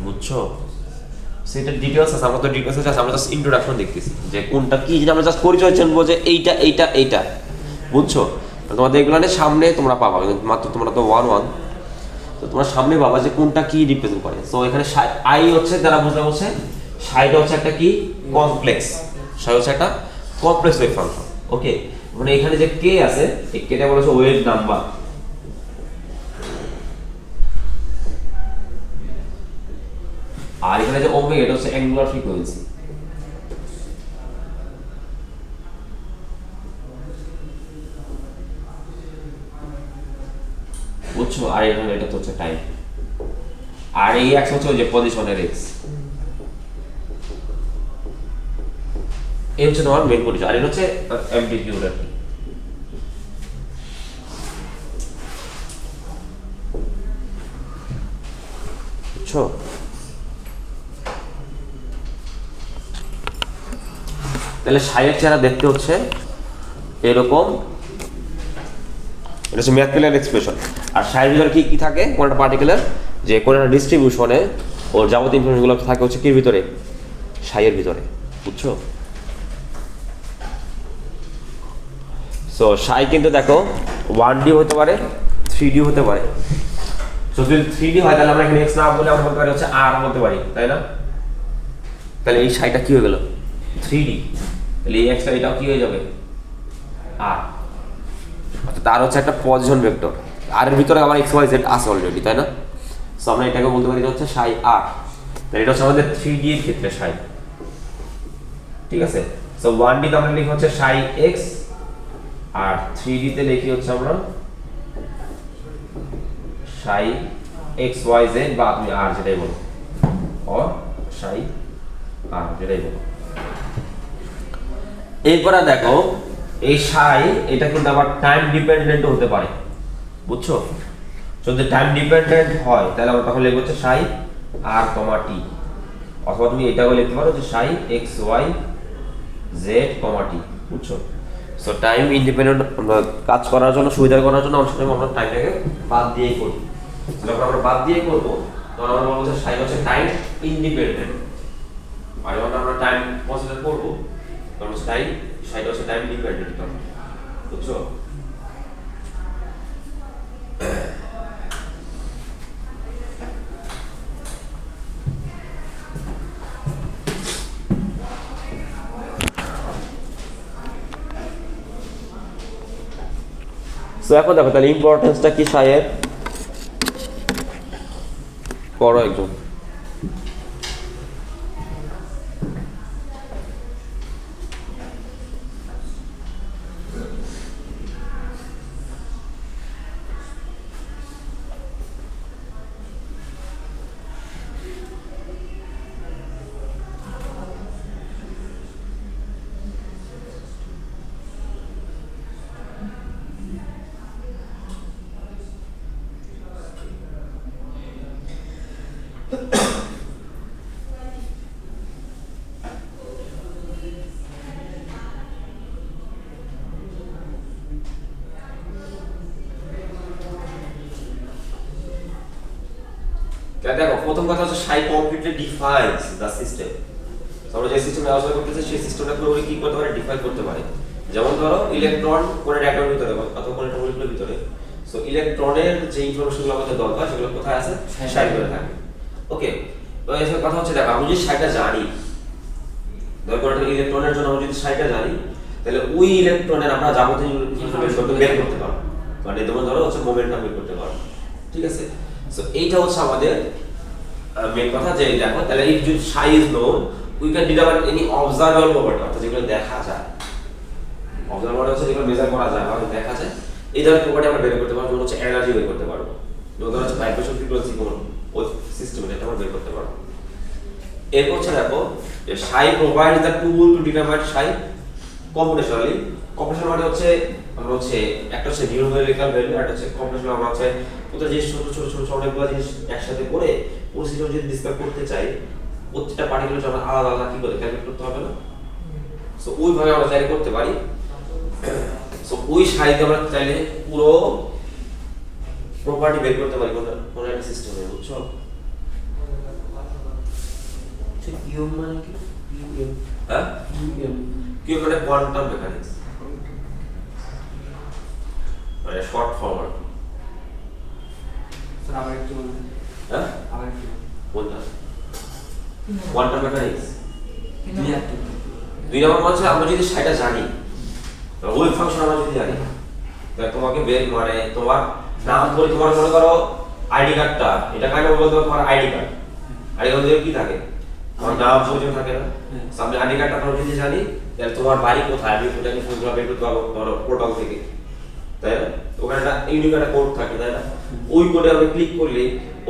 বুঝছো? সেটা ডিটেলস আছে, আমরা তো ডিটেলস আছে, আমরা জাস্ট ইন্ট্রোডাকশন দেখতেছি যে কোনটা কি, যেটা আমরা জাস্ট পরিচয় জানবো যে এইটা এইটা এইটা, বুঝছো? তোমাদের এগুলো সামনে তোমরা পাবা, মাত্র তোমরা তো 1-1, তো তোমরা সামনে পাবা যে কোনটা কি রিপ্রেজেন্ট করে। সো এখানে আই হচ্ছে দ্বারা বোঝা হচ্ছে সাইটা হচ্ছে একটা কি? কমপ্লেক্স। সাই হচ্ছে একটা কমপ্লেক্স ওয়েভ ফাংশন। ওকে, মানে এখানে যে কে আছে, এই কেটা বলা হচ্ছে ওয়েভ নাম্বার। আর এখানে যে ওমেগা, এটা হচ্ছে অ্যাঙ্গুলার ফ্রিকোয়েন্সি। বুঝছো? আর এখানে এটা হচ্ছে টাইম। আর এই এক্স হচ্ছে ওই যে পজিশনের এক্স। এই হচ্ছে তোমার মেন পরিচয়। আর এটা হচ্ছে অ্যামপ্লিটিউড আর কি। বুঝছো? তাহলে সাইয়ের চেহারা দেখতে হচ্ছে এরকম। এটা হচ্ছে ম্যাথমেটিক্যাল এক্সপ্রেশন। আর সাইয়ের ভিতরে কি কি থাকে? কোনটা পার্টিকুলার যে কোন একটা ডিস্ট্রিবিউশনে ওর যাবতীয় ইনফরমেশনগুলো থাকে হচ্ছে কির ভিতরে? সাইয়ের ভিতরে, বুঝছো? সো সাই কিন্তু দেখো 1D হতে পারে, 3D হতে পারে। সো যদি 3D হয় তাহলে আমরা এখানে x না বলে আমরা বলতে পারি হচ্ছে r বলতে পারি, তাই না? তাহলে এই সাইটা কি হয়ে গেল? 3D। তাহলে এই এক্সটা এটাও কি হয়ে যাবে? r। অর্থাৎ তার হচ্ছে একটা পজিশন ভেক্টর। আর এর ভিতরে আবার xy z আছে অলরেডি, তাই না? সো আমরা এটাকে বলতে পারি হচ্ছে সাই r। তাহলে এটা হচ্ছে আমাদের 3D এর ক্ষেত্রে সাই, ঠিক আছে? সো 1D তে আমরা লিখি হচ্ছে সাই x, আর 3D তে লিখি হচ্ছে আমরা সাই xyz, বা তুমি r যেটাই বলো, অর সাই r যেটাই বলো। এরপরে দেখো এই সাই, এটা কিন্তু আবার টাইম ডিপেন্ডেন্ট হতে পারে, বুঝছো? যদি টাইম ডিপেন্ডেন্ট হয় তাহলে আমরা তখন লিখব হচ্ছে সাই r, t, অথবা তুমি এটাও লিখতে পারো যে সাই xyz, t, বুঝছো? সো টাইম ইন্ডিপেন্ডেন্ট কাজ করার জন্য, সুবিধা করার জন্য অনেক সময় আমরা টাইমটাকে বাদ দিয়েই করি। যখন আমরা বাদ দিয়ে করবো তখন আমরা বলবো যে সাই হচ্ছে টাইম ইন্ডিপেন্ডেন্ট। আর যখন আমরা টাইম কনসিডার করবো তখন হচ্ছে সাইটা হচ্ছে টাইম ডিপেন্ডেন্ট, বুঝছো? সো এখন দেখো তাহলে ইম্পর্টেন্সটা কি সাইয়ের, পড়ো একজন। প্রথম কথা হচ্ছে সাই কমপ্লিটলি ডিফাইন্স দ্য সিস্টেম। আমরা যে সিস্টেম ব্যবহার করতেছি সেই সিস্টেমটা পুরোপুরি কি করতে পারে, ডিফাইন করতে পারে। যেমন ধরো ইলেকট্রন কোন একটা অ্যাটমের ভিতরে অথবা কোন একটা মলিকিউলের ভিতরে, সো ইলেকট্রনের যে ইনফরমেশনগুলো আমাদের দরকার সেগুলো কোথায় আছে, সাই করে থাকে। ওকে, তো এই কথা হচ্ছে দেখো আমি যদি সাইটা জানি, ধরো কোন একটা ইলেকট্রনের জন্য আমি যদি সাইটা জানি, তাহলে ওই ইলেকট্রনের আমরা যাবতীয় ইনফরমেশন বের করতে পারবো, মানে যেমন ধরো হচ্ছে মোমেন্টাম বের করতে পারবো। ঠিক আছে, সো এইটা হচ্ছে আমাদের মেন কথা যে দেখো তাহলে ইফ যদি সাই is known we can determine any observable property, অর্থাৎ যেগুলো দেখা যায়। অবজারভেবল হচ্ছে যেগুলো মেজার করা যায় বা দেখা যায়, এই ধরনের প্রপার্টি আমরা বের করতে পারবো। যেমন হচ্ছে এনার্জি বের করতে পারবো, যেমন ধরো হচ্ছে ভাইব্রেশন ফ্রিকোয়েন্সি কোন ওই সিস্টেমে এটা আমরা বের করতে পারবো। এরপর হচ্ছে দেখো যে সাই provides the tool to determine Sai computationally. Computation মানে হচ্ছে আমরা হচ্ছে একটা হচ্ছে নিউমেরিক্যাল ভ্যালু, আর একটা হচ্ছে কম্পিউটেশনাল আমরা হচ্ছে প্রত্যেক জিনিস ছোট ছোট ছোট ছোট অনেকগুলো জিনিস একসাথে করে পুরো সিস্টেম যদি ডিসক্রাইব করতে চাই, প্রত্যেকটা পার্টিকুলার আমরা আলাদা আলাদা কি করে ক্যালকুলেট করতে হবে না, সো ওইভাবে আমরা চাইলে করতে পারি। সো ওই সাইজে আমরা চাইলে পুরো প্রপার্টি বের করতে পারি কোন একটা সিস্টেমে, বুঝছো? কিউএম মানে কি? কিউএম, হ্যাঁ, কি মানে কোয়ান্টাম মেকানিক্স, মানে শর্ট ফর্ম। স্যার আবার একটু বলুন। হ্যাঁ, আবার একটু কোনটা? কোয়ান্টাম মেকানিক্স কিন্তু দুই নম্বর হচ্ছে আমরা যদি সেটা জানি, ওয়েভ ফাংশন আমরা যদি জানি, তাহলে তোমাকে বের মানে তোমার নাম করে তোমার মনে করো আইডি কার্ডটা, এটা কাইন্ড অফ বলতে তোমার আইডি কার্ড। আইডি কার্ডে কি থাকে? তোমার নাম পরিচয় থাকে না? সামনে আইডি কার্ডটা আমরা যদি জানি, তাহলে তোমার বাড়ি কোথায় আমি ওটা কি ফোন বের করতে পারবো ধরো পোর্টাল থেকে, তাই না? ওখানে একটা ইউনিক একটা কোড থাকে, তাই না? ওই কোডে আমরা ক্লিক করলে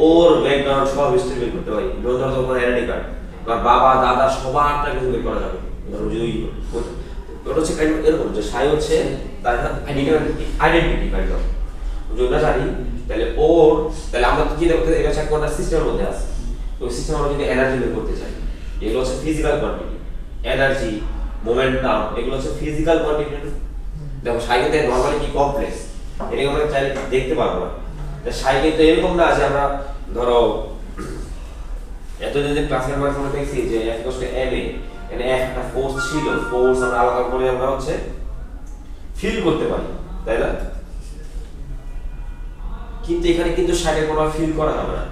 ওর ব্যাকগ্রাউন্ড সব হিস্ট্রি বের করতে পারি। যেমন ধরো তোমার আইডি কার্ড, তোমার বাবা দাদা সবারটা কিন্তু বের করা যাবে। ধরো যদি ওটা হচ্ছে কাইন্ড অফ এরকম যে সাই হচ্ছে তার আইডেন্টিটি কাইন্ড অফ, যেটা জানি তাহলে ওর, তাহলে আমরা কি দেখতে এটা হচ্ছে একটা সিস্টেমের মধ্যে আছে। তো সিস্টেম আমরা যদি এনার্জি বের করতে চাই, এগুলো হচ্ছে ফিজিক্যাল কোয়ান্টিটি, এনার্জি মোমেন্টাম এগুলো হচ্ছে ফিজিক্যাল কোয়ান্টিটি। দেখো সাই কিন্তু নরমালি কি কমপ্লেক্স, এটাকে আমরা চাইলে দেখতে পারবো না। সাই কিন্তু এরকম না যে আমরা ধরো এতদিন যে ক্লাসের মাধ্যমে দেখছি যে F = ma, এখানে একটা ফোর্স ছিল, ফোর্স আমরা আলাদা করে আমরা হচ্ছে ফিল করতে পারি, তাই না? কিন্তু এখানে কিন্তু সাইডের কোনো ফিল করা যাবে না,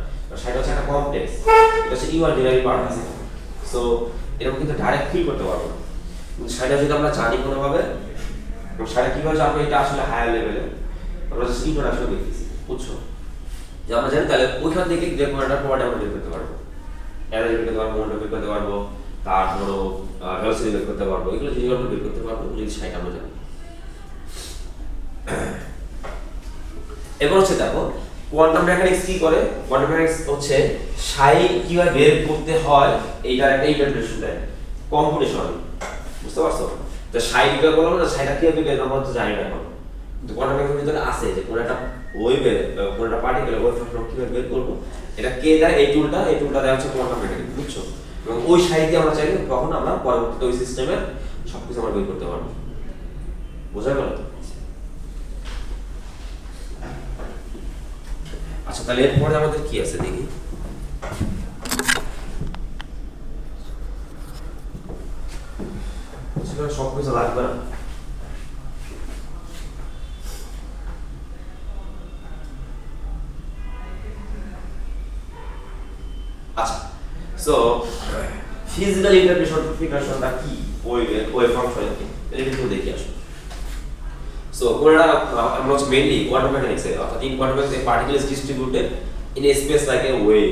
সাইড হচ্ছে একটা কমপ্লেক্স, এটা হচ্ছে ইমাজিনারি পার্ট আছে। সো এরকম কিন্তু ডাইরেক্ট ফিল করতে পারবো না। কিন্তু সাইডে যদি আমরা জানি কোনোভাবে, সাইডে কিভাবে জানবো এটা আসলে হায়ার লেভেলে আমরা জাস্ট ইন্ট্রোডাকশন দেখতেছি, বুঝছো? যে আমরা জানি তাহলে ওইখান থেকে যে কোনো একটা প্রপার্টি আমরা বের করতে পারবো, এনার্জি বের করতে পারবো, মোমেন্টাম বের করতে পারবো, তারপরও ভেলোসিটি বের করতে পারবো, এগুলো যদি আমরা বের করতে পারবো যদি সাইড আমরা জানি। এবার হচ্ছে দেখো কোয়ান্টাম মেকানিক্স কি করে। কোয়ান্টাম মেকানিক্স হচ্ছে সাই কিভাবে বের করতে হয় এইটার একটা ইন্টারপ্রিটেশন দেয়, কম্পিউটেশন, বুঝতে পারছো? তো সাই কিভাবে বলবো না, সাইটা কিভাবে বের আমরা তো জানি না এখন, কিন্তু কোয়ান্টাম মেকানিক্সের ভিতরে আছে যে কোন একটা ওয়েভে কোন একটা পার্টিকেল ওয়েভ ফাংশন কিভাবে বের করবো, এটা কে দেয়? এই টুলটা দেয় হচ্ছে কোয়ান্টাম মেকানিক্স, বুঝছো? এবং ওই সাইতে আমরা চাইলে তখন আমরা পরবর্তীতে ওই সিস্টেমের সবকিছু আমরা বের করতে পারবো, বোঝা গেল? আচ্ছা, তাহলে এরপরে আমাদের কি আছে দেখি। সবকিছু লাগবে না, আচ্ছা। সো ফিজিক্যাল ইন্টারপ্রিটেশনটা কি ওয়েভ ফাংশন কি, এটা কিন্তু দেখি আসলে। সো কোনটা আমরা হচ্ছে মেইনলি কোয়ান্টাম মেকানিক্সে, অর্থাৎ in quantum mechanics particle is distributed in a space like a wave.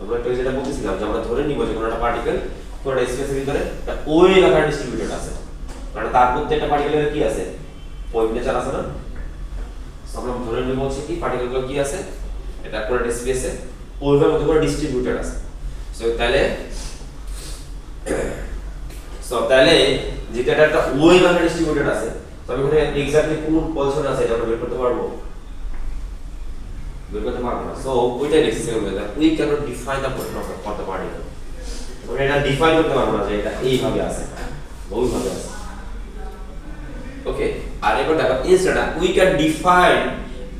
আমরা একটা যেটা বলছিলাম যে আমরা ধরে নিব যে কোনো একটা পার্টিকেল কোনো একটা স্পেসের ভিতরে একটা ওয়েভ আকারে ডিস্ট্রিবিউটেড আছে, মানে তার প্রত্যেকটা পার্টিকেলের কি আছে, ওয়েভ নেচার আছে না? সো আমরা ধরে নিব হচ্ছে কি পার্টিকেলগুলো কি আছে, এটা কোনো একটা স্পেসে ওয়েভের মধ্যে করে ডিস্ট্রিবিউটেড আছে। সো তাহলে যেটা একটা ওয়েভ আকারে ডিস্ট্রিবিউটেড আছে, তো আমি এখানে এক্স্যাক্টলি কোন পজিশনে আছে এটা আমরা বের করতে পারবো না। সো ওইটাই লিখছি আমরা, we can't define the position of the particle. আমরা এটা ডিফাইন করতে পারবো না যে এটা এইভাবে আছে ওইভাবে আছে, ওকে? আর এবার দেখো instead we can define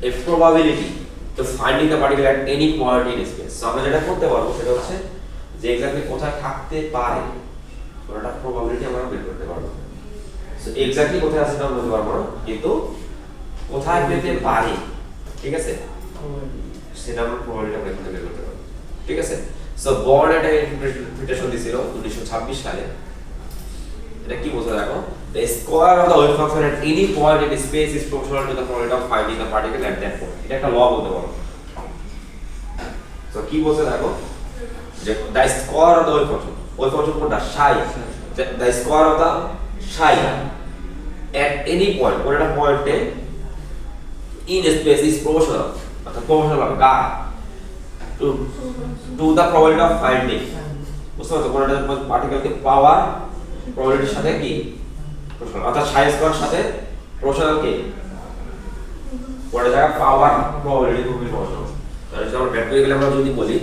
a probability to finding the particle at any point in space. So আমরা যেটা করতে পারবো সেটা হচ্ছে যে এক্স্যাক্টলি কোথায় থাকতে পারে ওটা প্রবাবিলিটি আমরা বের করতে পারবো। সো এক্স্যাক্টলি কোথায় আছে সেটা বলতে পারবো না, কিন্তু কোথায় পেতে পারে, ঠিক আছে, সেটা আমরা প্রবাবিলিটি আমরা এখানে বের করতে পারবো, ঠিক আছে। সো বর্ন একটা ইন্টারপ্রিটেশন দিছিল 1926 সালে। এটা কি বলছে দেখো, the square of the wave function at any point in space is proportional to the probability of finding the particle at that point. এটা একটা ল বলতে পারো। সো কি বলছে দেখো, যে the square of the wave function কোনটা, psi, the square of the psi at any point, কোন একটা পয়েন্টে in space is proportional, অর্থাৎ proportional হবে কার, to the probability of finding, বুঝতে পারছো, কোন একটা পার্টিকেলকে পাওয়ার প্রবাবিলিটির সাথে কি প্রপোর্শনাল, অর্থাৎ সাই স্কয়ার সাথে প্রপোর্শনাল কি পড়ে জায়গা পাওয়ার প্রবাবিলিটি খুবই প্রপোর্শনাল। তাহলে যদি আমরা ব্যাকটেরিয়াল আমরা যদি বলি,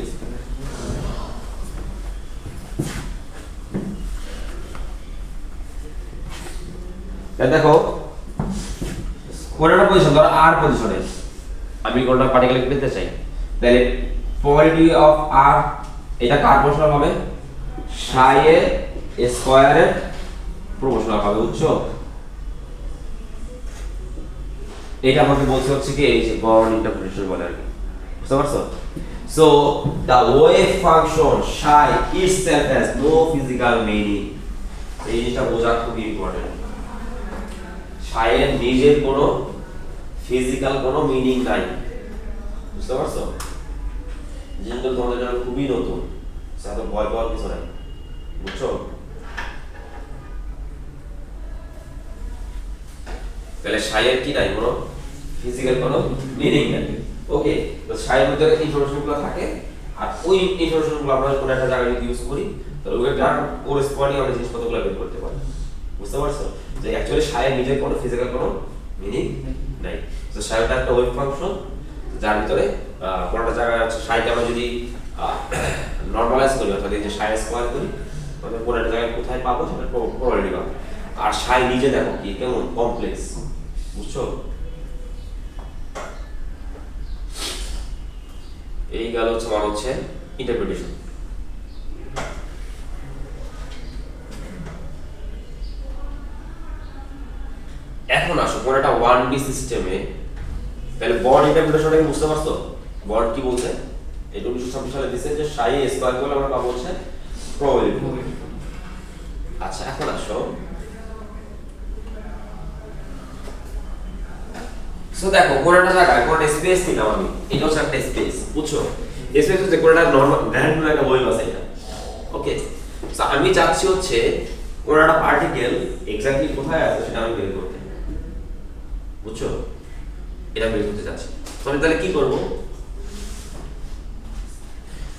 দেখো কোন একটা পজিশন, ধরো আর পজিশনে আমি কোনটা পার্টিকেল পেতে চাই, তাহলে প্রবাবিলিটি অফ আর এটা কার প্রপোর্শনাল হবে, সাই এর স্কয়ারের প্রপোর্শনাল হবে, বুঝছো। এটা আমাকে বলতে হচ্ছে কি এই যে বর্ন ইন্টারপ্রিটেশন বলে আর কি, বুঝতে পারছো। So the wave function psi itself has no physical meaning, এই জিনিসটা বোঝা খুব ইম্পর্টেন্ট। psi এর নিজের কোনো ফিজিক্যাল কোনো মিনিং নাই, বুঝতে পারছো। জিনিসটা তোমাদের জন্য খুবই নতুন, সেটা ভয় পাওয়ার কিছু নাই, বুঝছো। তাহলে সাইয়ের কি নাই, কোনো ফিজিক্যাল কোনো মিনিং নাই। ওকে, তো সাইয়ের মধ্যে ইনফরমেশনগুলো থাকে, আর ওই ইনফরমেশনগুলো আমরা কোনো একটা জায়গায় যদি ইউজ করি তাহলে ওইটা কোরেসপন্ডিং আমরা জিনিসপত্রগুলো বের করতে পারি, বুঝতে পারছো। যে অ্যাকচুয়ালি সাইয়ের নিজের কোনো ফিজিক্যাল কোনো মিনিং নাই। তো সাইয়েরটা একটা ওয়েভ ফাংশন যার ভিতরে কোনো একটা জায়গায় আছে, সাইকে আমরা যদি নরমালাইজ করি অর্থাৎ এই যে সাই স্কয়ার করি, তাহলে কোনো একটা জায়গায় কোথায় পাবো সেটা প্রবাবিলিটি পাবো। আর সাই নিজে দেখো কি কেমন কমপ্লেক্স, বুঝছো। এই গেল হচ্ছে আমার হচ্ছে ইন্টারপ্রিটেশন। এখন আসো কোন একটা 1D সিস্টেমে, তাহলে বর্ন ইন্টারপ্রিটেশনটাকে বুঝতে পারছো, বর্ন কি বলছে, এটা 1926 সালে দিয়েছে যে সাই স্কয়ার করলে আমরা পাবো হচ্ছে প্রবাবিলিটি। আচ্ছা এখন আসো, সো দেখো কোন একটা জায়গায় কোন একটা স্পেস নিলাম আমি, এটা হচ্ছে একটা স্পেস, বুঝছো। স্পেস হচ্ছে কোন একটা নরমাল র্যান্ডম একটা ওয়েভ আছে এটা, ওকে। সো আমি চাচ্ছি হচ্ছে কোন একটা পার্টিকেল এক্স্যাক্টলি কোথায় আছে সেটা আমি বের করতে, বুঝছো, এটা বের করতে চাচ্ছি। তো আমি তাহলে কি করব,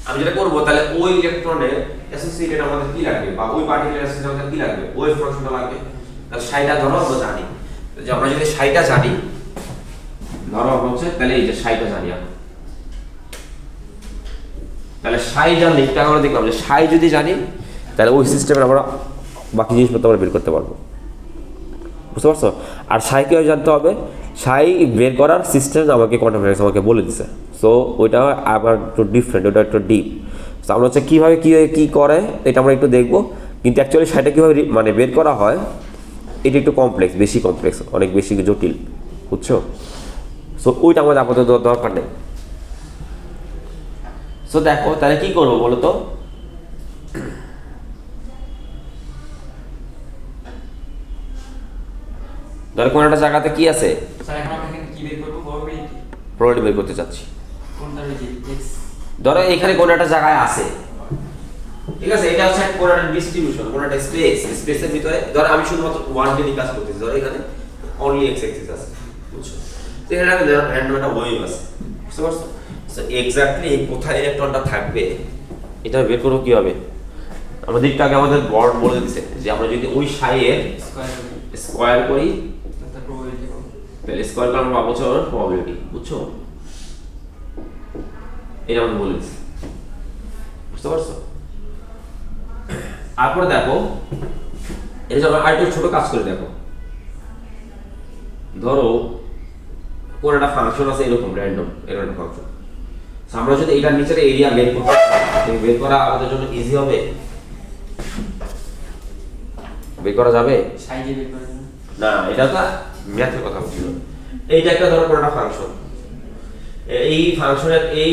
আমি যেটা করব তাহলে ওই ইলেকট্রনের অ্যাসোসিয়েটেড আমাদের কি লাগবে, বা ওই পার্টিকেলের অ্যাসোসিয়েটেড আমাদের কি লাগবে, ওয়েভ ফাংশনটা লাগবে। তাহলে সাইটা ধরো আমরা জানি, যে আমরা যদি সাইটা জানি, ধরো আমরা হচ্ছে তাহলে এই যে সাইটা জানি আমরা, তাহলে সাই জানলে এটা আমরা দেখলাম যে সাই যদি জানি তাহলে ওই সিস্টেমে আমরা বাকি জিনিসপত্র আমরা বের করতে পারবো, বুঝতে পারছো। আর সাইকে জানতে হবে, সাই বের করার সিস্টেম আমাকে কোয়ান্টাম মেকানিক্স আমাকে বলে দিছে। সো ওইটা আবার একটু ডিফারেন্ট, ওটা একটু ডিপ। সো আমরা হচ্ছে কীভাবে কী করে এটা আমরা একটু দেখবো, কিন্তু অ্যাকচুয়ালি সাইটা কীভাবে মানে বের করা হয় এটা একটু কমপ্লেক্স, বেশি কমপ্লেক্স, অনেক বেশি জটিল, বুঝছো। সো ওইটা আমাদের আপাতত দরকার নেই। সো দেখো তাহলে কি করবো বলো তো, ধরো কোন একটা জায়গাতে কি আছে, স্যার এখন আমরা এখানে কি বের করব, প্রবাবিলিটি বের করতে চাচ্ছি। কোনটা রয়েছে এক্স, ধরো এখানে কোন একটা জায়গায় আছে, ঠিক আছে, এটা হচ্ছে কোন একটা ডিস্ট্রিবিউশন, কোন একটা স্পেস, স্পেসের ভিতরে ধরো আমি শুধুমাত্র 1D নিয়ে কাজ করতেছি, ধরো এখানে অনলি এক্স অ্যাক্সিস আছে, বুঝছো। তো এখানে র্যান্ডম একটা ওয়েভ আছে, বুঝতে পারছো। সো এক্স্যাক্টলি কোথায় ইলেকট্রনটা থাকবে এটা বের করব কিভাবে, আমরা দিকটা আগে আমাদের বর্ড বলে দিছে যে আমরা যদি ওই সাইয়ের স্কয়ার করি তাহলে প্রবাবিলিটি পাবো, তাহলে স্কয়ার করলে আমরা পাবো হচ্ছে প্রবাবিলিটি, বুঝছো। এটা আমরা বলে দিছি, বুঝতে পারছো। তারপরে দেখো এই যে আমরা আরেকটু ছোট কাজ করে দেখো, ধরো কোন একটা ফাংশন আছে এরকম র্যান্ডম এরকম ফাংশন, আমরা যদি এটার নিচের এরিয়া বের করতে বের করা আমাদের জন্য ইজি হবে, বের করা যাবে সাইজে বের করে দেন। না, এটা তো ম্যাথের কথা বলছিল। এইটা একটা ধরো কোনো একটা ফাংশন, এই ফাংশনের এই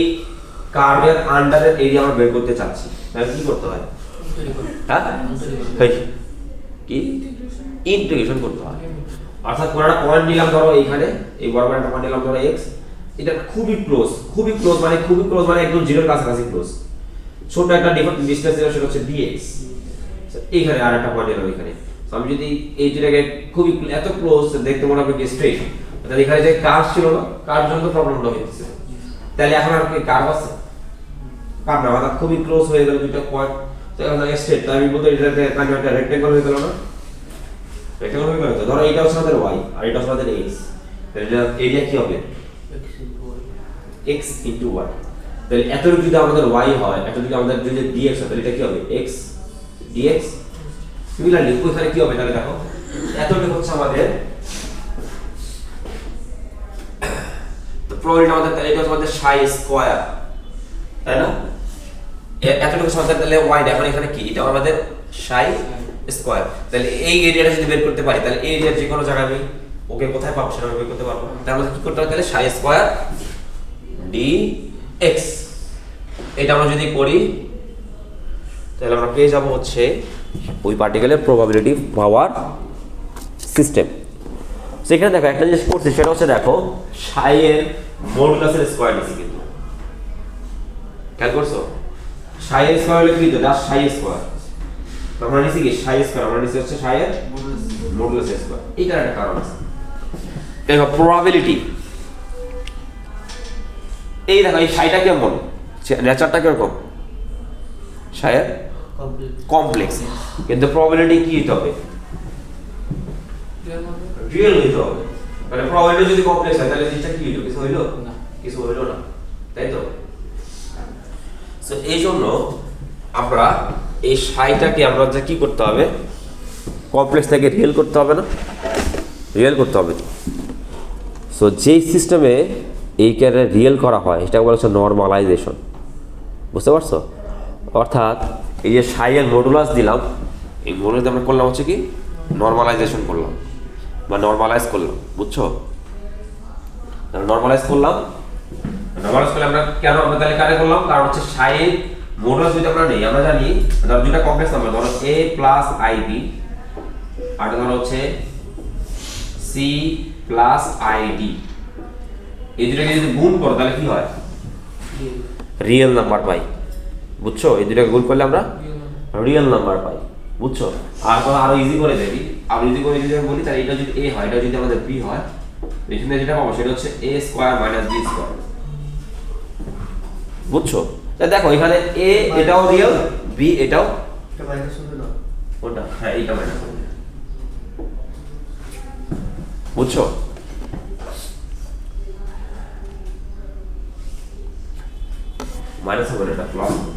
কার্ভের আন্ডারের এরিয়া আমরা বের করতে চাচ্ছি, তাহলে কি করতে হয়? হ্যাঁ কি ইন্টিগ্রেশন করতে হয়। অর্থাৎ কোনো একটা পয়েন্ট নিলাম ধরো এইখানে, এই বরাবর একটা পয়েন্ট নিলাম ধরো x, এটা খুবই ক্লোজ মানে একদম জিরোর কাছাকাছি ক্লোজ, ছোট একটা ডিসটেন্স দিলাম সেটা হচ্ছে dx। এইখানে আর একটা পয়েন্ট নিলাম এখানে, আমি যদি এই যেটাকে খুবই এত ক্লোজ দেখতে মনে হবে স্ট্রেট, তাহলে এখানে যে কার্ভ ছিল না, কার্ভ জন্য প্রবলেমটা হয়েছে। তাহলে এখন আর কি কার্ভ আছে? কার্ভ না, অর্থাৎ খুবই ক্লোজ হয়ে গেল দুটো পয়েন্ট, তো এখন স্ট্রেট, তাই আমি বলতে এটাকে একটা রেক্টেঙ্গল হয়ে গেল না, রেক্টেঙ্গল হয়ে গেল। তো ধরো এটা হচ্ছে আমাদের y আর এটা হচ্ছে আমাদের x, তাহলে এটা এরিয়া কি হবে? x into y। তাহলে এতটুকু যদি আমাদের y হয়, এতটুকু আমাদের যদি dx হয়, তাহলে এটা কি হবে? x dx। সিমিলারলি ওইখানে কি হবে? তাহলে দেখো এতটুকু হচ্ছে আমাদের, তো প্রবাবিলিটি আমাদের, তাহলে এটা হচ্ছে আমাদের সাই স্কয়ার, তাই না? এতটুকু আমাদের তাহলে y, এখন এখানে কি, এটা আমাদের সাই স্কয়ার। তাহলে এই এরিয়াটা যদি বের করতে পারি, তাহলে এই এরিয়ার যে কোনো জায়গায় আমি ওকে কোথায় পাবো সেটা বের করতে পারবো। তার মধ্যে কি করতে হবে? তাহলে সাই স্কয়ার dx, এটা আমরা যদি করি তাহলে আমরা পেয়ে যাব হচ্ছে ওই পার্টিকেলের প্রবাবিলিটি পাওয়ার সিস্টেম। সেখানে দেখো একটা জিনিস করছি, সেটা হচ্ছে দেখো সাই এর মডুলাসের স্কয়ার নিছি, কিন্তু খেয়াল করছো সাই এর স্কয়ার হলে কি তো জাস্ট সাই স্কয়ার, আমরা নিছি কি সাই স্কয়ার, আমরা নিছি হচ্ছে সাই এর মডুলাস স্কয়ার। এইটার একটা কারণ আছে, দেখো প্রবাবিলিটি, এই দেখো এই সাইটা কেমন, নেচারটা কিরকম, সাইয়ের কমপ্লেক্স, কিন্তু প্রবাবিলিটি কি হতে হবে? রিয়েল হতে হবে। মানে প্রবাবিলিটি যদি কমপ্লেক্স হয় তাহলে জিনিসটা কি হলো? কিছু হইলো না, কিছু হইলো না, তাই তো? সো এই জন্য আমরা এই সাইটাকে আমরা যে কি করতে হবে, কমপ্লেক্স থেকে রিয়েল করতে হবে না, রিয়েল করতে হবে। সো যেই সিস্টেমে এইটারে রিয়েল করা হয় সেটাকে বলা হচ্ছে নর্মালাইজেশন, বুঝতে পারছো? অর্থাৎ এই যে সাইয়ের মডুলাস দিলাম, এই মডুলাস আমরা করলাম হচ্ছে কি নর্মালাইজেশন করলাম বা নর্মালাইজ করলাম, বুঝছো? নর্মালাইজ করলাম আমরা কেন, আমরা তাহলে কারে করলাম? কারণ হচ্ছে সাইয়ের মডুলাস যদি আমরা নেই, আমরা জানি ধরো দুটো কমপ্লেক্স নাম্বার, ধরো a প্লাস ib আর ধরো হচ্ছে c প্লাস id, এই দুটাকে যদি গুণ করো তাহলে কি হয়? রিয়েল নাম্বার পাই, বুঝছো? এই দুটাকে গুণ করলে আমরা রিয়েল নাম্বার পাই, বুঝছো? আর তো আরো ইজি করে দেবি, আরো ইজি করে যদি আমি বলি, তাহলে এটা যদি a হয়, এটা যদি আমাদের b হয়, এখানে যেটা পাবো সেটা হচ্ছে a square minus b square, বুঝছো? তাহলে দেখো এখানে a এটাও রিয়েল, b এটাও, এটা মাইনাস হবে না, কোনটা? হ্যাঁ এইটা মাইনাস হবে, বুঝছো? মাইনাস হবে না, এটা প্লাস হবে।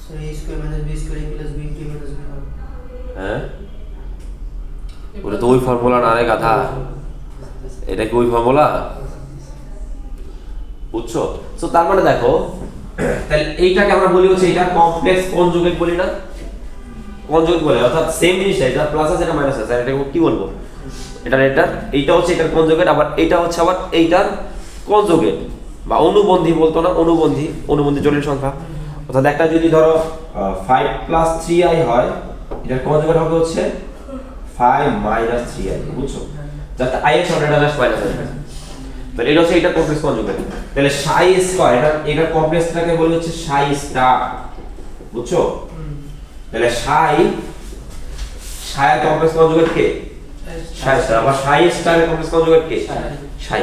So a square minus b square plus b T minus b হবে। হ্যাঁ ওটা তো ওই ফর্মুলা না রে গাধা, এটা কি ওই ফর্মুলা? বুঝছো? সো তার মানে দেখো তাহলে এইটাকে আমরা বলি হচ্ছে এটা কমপ্লেক্স কনজুগেট বলি না, কনজুগেট বলে, অর্থাৎ সেম জিনিসটা, এটা প্লাস আছে এটা মাইনাস আছে, এটা কি বলবো? এটা এইটা হচ্ছে এটার কনজুগেট, আবার এইটা হচ্ছে আবার এইটার কনজুগেট বা অনুবন্ধী, বলতো না অনুবন্ধী জটিল সংখ্যা। অর্থাৎ একটা যদি ধরো 5 প্লাস 3i হয়, এটার কনজুগেট হবে হচ্ছে 5 মাইনাস 3i, বুঝছো? যাতে i এর সামনে এটা জাস্ট মাইনাস হবে, তাহলে এটা হচ্ছে এটা কমপ্লেক্স কনজুগেট। তাহলে সাই স্কয়ার, এটা কমপ্লেক্সটাকে বলি হচ্ছে সাই স্টার, বুঝছো? তাহলে সাই এর কমপ্লেক্স কনজুগেট কে? সাই স্টার। আবার সাই স্টারের কমপ্লেক্স কনজুগেট কে? সাই,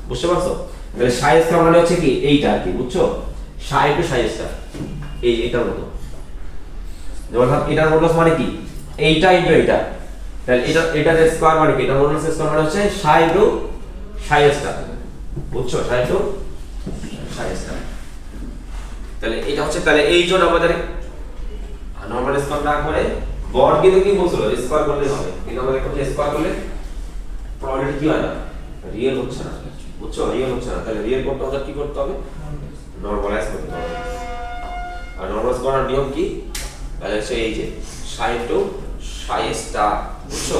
বুঝতে পারছো? তাহলে সাই স্টার মানে হচ্ছে কি এইটা আর কি, বুঝছো? সাই টু সাই স্টার, এইটার মতো, যেমন এটার মডুলাস মানে কি এইটা ইনটু এইটা, তাহলে এটার স্কয়ার মানে কি? এটার মডুলাস স্কয়ার মানে হচ্ছে সাই টু সাই স্টার, বুঝছো? সাই টু সাই স্টার। তাহলে এটা হচ্ছে, তাহলে এই জন্য আমাদের নরমাল স্কয়ার না করে গড় কিন্তু কি বলছিল স্কয়ার করলে হবে, কিন্তু আমাদের স্কয়ার করলে প্রবাবিলিটি কি হয় না, রিয়েল হচ্ছে না, বুঝছো, রিয়েল হচ্ছে না। তাহলে রিয়েল করতে হলে কি করতে হবে, নরমালাইজ করতে হবে। আর নরমালাইজ করার নিয়ম কি, তাহলে হচ্ছে এই যে সাইন টু সাই স্টার, বুঝছো।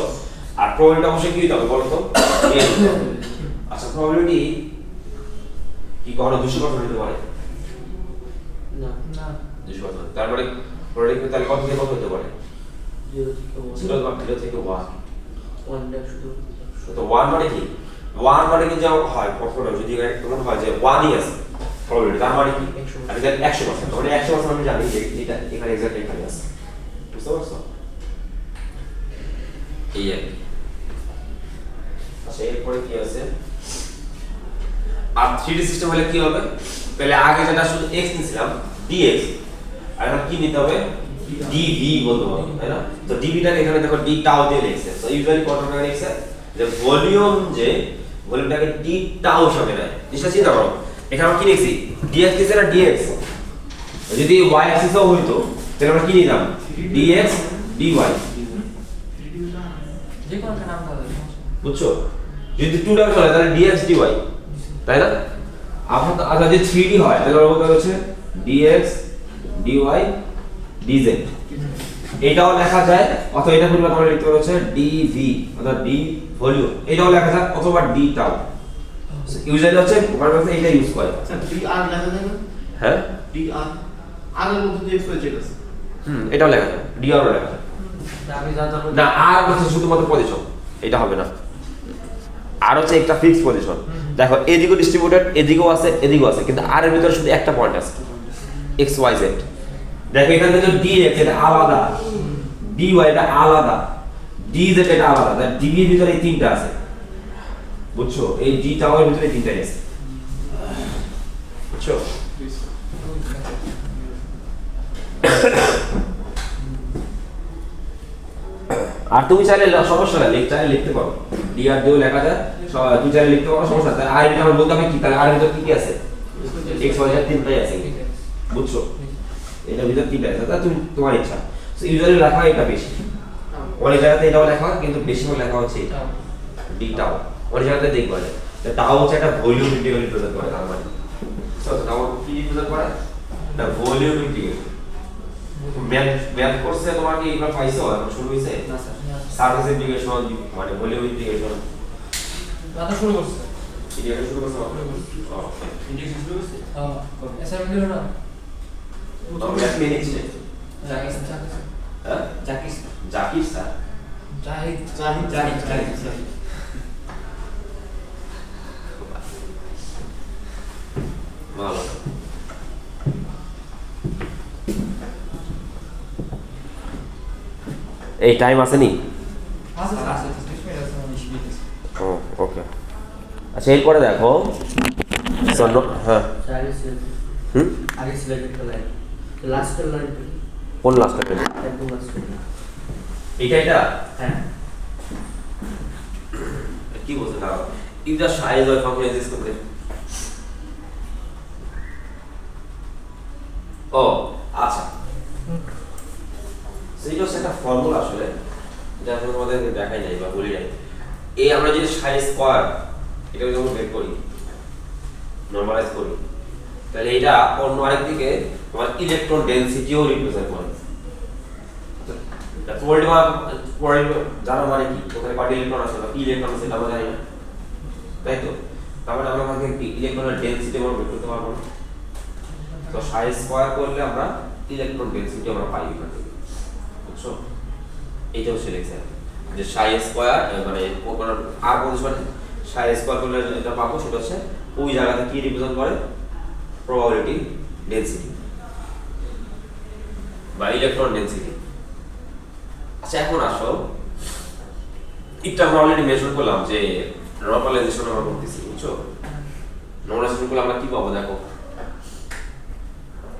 আর প্রবাবিলিটি অবশ্যই কি দিতে হবে বলো তো, রিয়েল দিতে হবে। আচ্ছা প্রবাবিলিটি কি কখনো 200% হতে পারে না না 200%, তার মানে প্রবাবিলিটি তাহলে কত থেকে কত হতে পারে, 0 থেকে 1। তো 1 মানে কি, 1 মানে কি, যা হয় কখনো যদি এমন হয় যে 1ই আছে প্রবাবিলিটি, তার মানে কি 100%, মানে 100% আমি জানি যে এটা এখানে এক্সাক্ট এখানে আছে, বুঝতে পারছো, এই আর কি। আচ্ছা এরপরে কি আছে, আর 3D সিস্টেম হলে কি হবে, তাহলে আগে যেটা শুধু x নিছিলাম dx, আর এখন কি নিতে হবে dv বলতে হবে, তাই না। তো dv টাকে এখানে দেখো d টাউ দিয়ে লিখছে, তো ইউজুয়ালি কত টাকা লিখছে যে ভলিউমটাকে d টাউ হিসাবে নেয়। জিনিসটা চিন্তা করো, এখানে আমরা কি লিখছি dx লিখছে না dx, যদি y অ্যাক্সিস হইতো তাহলে আমরা কি নিতাম dx dy, যে কোনো একটা নাম দাও, বুঝছো। যদি 2 টাকা হয় তাহলে dx dy, তাই না। আপনার আচ্ছা যদি 3D হয় তাহলে ওর বলতে হচ্ছে dx dy dz, এটাও লেখা যায়, অথবা এটা পরিবর্তন করে লিখতে পারো হচ্ছে dv অর্থাৎ d ভলিউম, এটাও লেখা যায়, অথবা d টাউ। ইউজুয়ালি হচ্ছে ওখানে কাছে এটা ইউজ করে। আচ্ছা dr লেখা যায় না, হ্যাঁ dr আর এর মধ্যে যে এক্স যেটা আছে এটাও লেখা যায়, dr ও লেখা যায় আমি জানতাম না। আর হচ্ছে শুধুমাত্র পজিশন, এটা হবে না। আর হচ্ছে একটা ফিক্সড পজিশন, দেখো এদিকেও ডিস্ট্রিবিউটেড, এদিকেও আছে এদিকেও আছে, কিন্তু আর এর ভিতরে শুধু একটা পয়েন্ট আছে x y z। দেখো এখানে যে dx এটা আলাদা, dy এটা আলাদা, dz এটা আলাদা, তাহলে dv এর ভিতরে এই তিনটা আছে, বুঝছো, এই d টাও এর ভিতরে তিনটা আছে, বুঝছো। আর তুমি চাইলে সমস্যা নাই, চাইলে লিখতে পারো, dr দিয়েও লেখা যায়, তুমি চাইলে লিখতে পারো, সমস্যা নাই। তাহলে আর এটা আমরা বলতে হবে কি, তাহলে আর এর ভিতরে কি কি আছে, x y z তিনটাই আছে, বুঝছো, এটার ভিতরে তিনটা আছে, তা তুমি তোমার ইচ্ছা। সো ইউজুয়ালি লেখা হয় এটা বেশি, অনেক জায়গাতে এটাও লেখা হয়, কিন্তু বেশিরভাগ লেখা হচ্ছে এটা d টাও। অনেক জায়গাতে দেখবা যে টাও হচ্ছে একটা ভলিউম ইন্টিগ্রাল রিপ্রেজেন্ট করে, তার মানে সো টাও কি রিপ্রেজেন্ট করে, এটা ভলিউম ইন্টিগ্রাল। ম্যাথ কোর্সে তোমার কি এগুলো পাইছো, এখন শুরু হইছে না স্যার, সারফেস ইন্টিগ্রেশন মানে ভলিউম ইন্টিগ্রেশন, দাদা শুরু করছে, ইন্টিগ্রেশন শুরু করছো, ইন্ডিকেশন শুরু হয়েছে হ্যাঁ অ্যাসাইনমেন্ট দিলো না, তুমি ম্যাথ নিয়ে নিচ্ছে, জাকির হ্যাঁ জাকির জাকির স্যার, জাহিদ জাহিদ ভালো। এই টাইম আছে নি, আছে 30 মিনিট আছে, 20 মিনিট আছে। ও ওকে। আচ্ছা এরপরে দেখো হ্যাঁ হুম আগে সিলেক্ট লাইন লাস্টের লাইন কোন লাস্টটা পেলে একদম লাস্ট, এটা হ্যাঁ কি বলতে না, if the size of function is equal, ও আচ্ছা সেইটা হচ্ছে একটা ফর্মুলা আসলে, যেটা আমি তোমাদের দেখাই নাই বা বলি নাই। এই আমরা যদি সাই স্কয়ার এটা যখন বের করি, নরমালাইজ করি, তাহলে এটা অন্য আরেক দিকে তোমার ইলেকট্রন ডেনসিটিও রিপ্রেজেন্ট করে। তা প্রবলেম জানো মানে কি, ওখানে কত ইলেকট্রন আছে বা কি ইলেকট্রন আছে সেটা আমরা জানি না, তাই তো। তারপরে আমরা ওখানে কি ইলেকট্রনের ডেনসিটি আমরা বের করতে পারবো না। তো সাই স্কয়ার করলে আমরা ইলেকট্রন ডেনসিটি আমরা পাই এখান থেকে, বুঝছো। এইটাও সে লিখছে যে সাই স্কয়ার মানে আর পজিশনে সাই স্কয়ার করলে যেটা পাবো সেটা হচ্ছে ওই জায়গাতে কি রিপ্রেজেন্ট করে, প্রবাবিলিটি ডেনসিটি বা ইলেকট্রন ডেনসিটি। আচ্ছা এখন আসো, এটা আমরা অলরেডি মেনশন করলাম যে নরমালাইজেশন আমরা করতেছি, বুঝছো। নরমালাইজেশন করলে আমরা কি পাবো দেখো,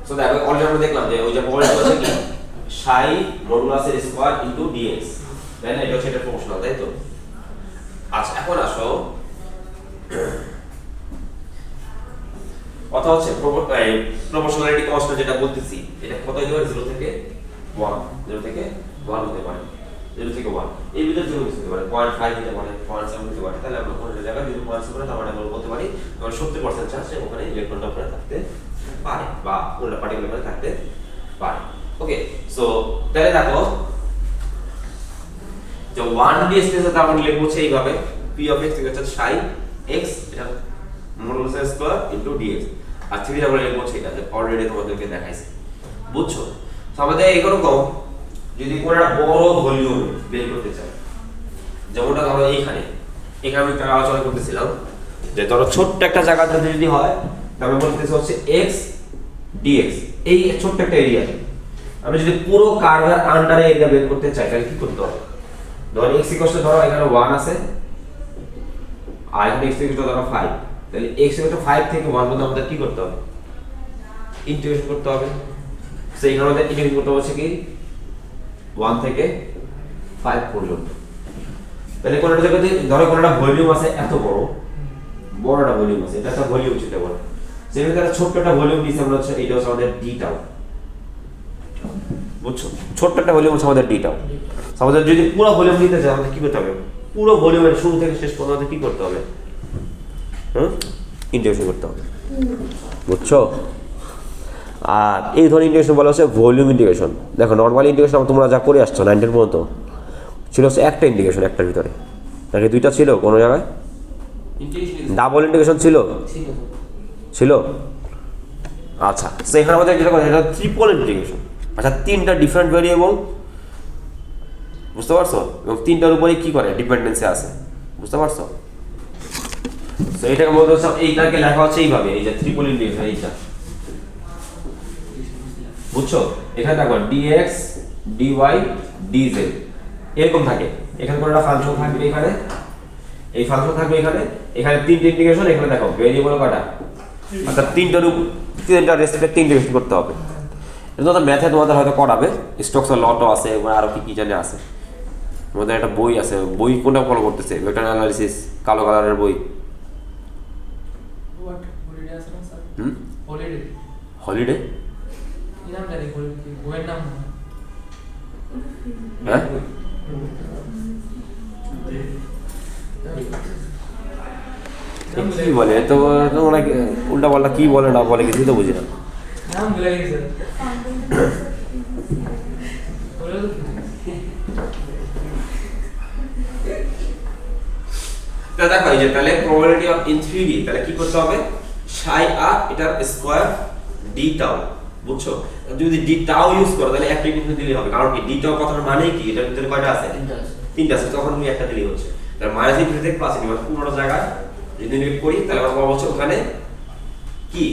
সো দেখো অলরেডি আমরা দেখলাম যে ওই যে প্রবাবিলিটি হচ্ছে কি সাই মডুলাস এর স্কয়ার ইনটু ডিএক্স, তাই না, এটা হচ্ছে এটা প্রপোর্শনাল, তাই তো। আচ্ছা এখন আসো, কথা হচ্ছে প্রপোর্শনালিটি কনস্ট্যান্ট যেটা বলতেছি, এটা কত হতে পারে, 0 থেকে 1 হতে পারে। 0 থেকে 1 এই ভিতর যে কোনো কিছু হতে পারে 0.5 হতে পারে 0.7 হতে পারে, তাহলে আমরা কোনো জায়গায় যদি 0.7 করে তার মানে আমরা বলতে পারি তখন 70% চান্স যে ওখানে ইলেকট্রনটা ওখানে থাকতে পারে বা কোনটা পার্টিকেল ওখানে থাকতে পারে। ওকে, সো তাহলে দেখো যে 1D স্পেসে আমরা লিখবো হচ্ছে এইভাবে p of x হচ্ছে psi x এটা মডুলাস স্কয়ার ইনটু dx, আর 3D আমরা লিখবো হচ্ছে এটা অলরেডি তোমাদেরকে দেখাইছি, বুঝছো? তো আমাদের এরকম যদি কোনো একটা বড় ভলিউম বের করতে চাই, যেমনটা ধরো এইখানে আমি একটা আলোচনা করতেছিলাম যে ধরো ছোট্ট একটা জায়গাতে যদি হয় তাহলে বলতেছে হচ্ছে x dx, এই ছোট্ট একটা এরিয়া আমি যদি পুরো কার্ভের আন্ডারে এরিয়া বের করতে চাই তাহলে কি করতে হবে? ধরো x ধরো এখানে 1 আছে আর এখানে x ধরো 5, তাহলে x 5 থেকে 1 পর্যন্ত আমাদের কি করতে হবে? ইন্টিগ্রেশন করতে হবে। সো এখানে আমাদের ইন্টিগ্রেশন করতে হচ্ছে কি 1 থেকে 5 পর্যন্ত। তাহলে কোন একটা জায়গাতে ধরো কোন একটা ভলিউম আছে এত বড় একটা ভলিউম আছে, এটা একটা ভলিউম ছিল বড়, যেখানে একটা ছোট্ট একটা ভলিউম দিয়েছে আমরা হচ্ছে এটা হচ্ছে আমাদের d টাউ, বুঝছো? ছোট্ট একটা ভলিউম হচ্ছে আমাদের d টাউ। আমাদের যদি পুরো ভলিউম নিতে চাই আমাদের কি করতে হবে? পুরো ভলিউমের শুরু থেকে শেষ পর্যন্ত আমাদের কি করতে হবে? ইন্টিগ্রেশন করতে হবে, বুঝছো? আর এই ধরনের ইন্টিগ্রেশন বলা হচ্ছে ভলিউম ইন্টিগ্রেশন। দেখো নর্মাল ইন্টিগ্রেশন তোমরা যা করে আসছো 9 এর পর্যন্ত ছিল হচ্ছে একটা ইন্টিগ্রেশন একটার ভিতরে, নাকি দুইটা ছিল কোনো জায়গায়? ডাবল ইন্টিগ্রেশন ছিল। আচ্ছা, সো এখানে আমাদের যেটা করে এটা ট্রিপল ইন্টিগ্রেশন। আচ্ছা, তিনটা ডিফারেন্ট ভেরিয়েবল, বুঝতে পারছো? এবং তিনটার উপরে কি করে ডিপেন্ডেন্সি আছে, বুঝতে পারছো? সো এটাকে বলতে হচ্ছে এইটাকে লেখা হচ্ছে এইভাবে, এই যে ট্রিপল ইন্টিগ্রেশন এইটা, বুঝছো? এখানে দেখো dx dy dz এরকম থাকে। এখানে কোনো একটা ফাংশন থাকবে, এখানে এই ফাংশন থাকবে, এখানে তিনটে ইন্টিগ্রেশন, এখানে দেখো ভেরিয়েবল কয়টা, অর্থাৎ তিনটা রেসপেক্ট ইন্টিগ্রেশন করতে হবে। এটা তো ম্যাথে তোমাদের হয়তো করাবে, স্টকসের লটও আছে এবং আরো কি জানি আছে। আমাদের একটা বই আছে, বই কোনটা ফলো করতেছে? ভেক্টর অ্যানালিসিস, কালো কালারের বই। হলিডে আছে না স্যার? হলিডে হলিডে নাম জানি, বইয়ের নাম হ্যাঁ কি বলে তো অনেক উল্টা পাল্টা কি বলে না বলে কিছুই তো বুঝি না। নাম ভুলে গেছি স্যার। দেখো এই যে তাহলে প্রবাবিলিটি অফ ইন 3D তাহলে কি করতে হবে? psi r এটার স্কয়ার d টাউ, বুঝছো? যদি d টাউ ইউজ করো তাহলে একটা কিন্তু দিলেই হবে, কারণ কি d টাউ কথার মানে কি? এটার ভিতরে কয়টা আছে? তিনটা আছে, তখন তুমি একটা দিলেই হচ্ছে। তাহলে মাইনাস ইনফিনিটি থেকে প্লাস ইনফিনিটি পুরো জায়গায় যদি ইনফিনিটি করি তাহলে আমরা পাবো হচ্ছে ওখানে কি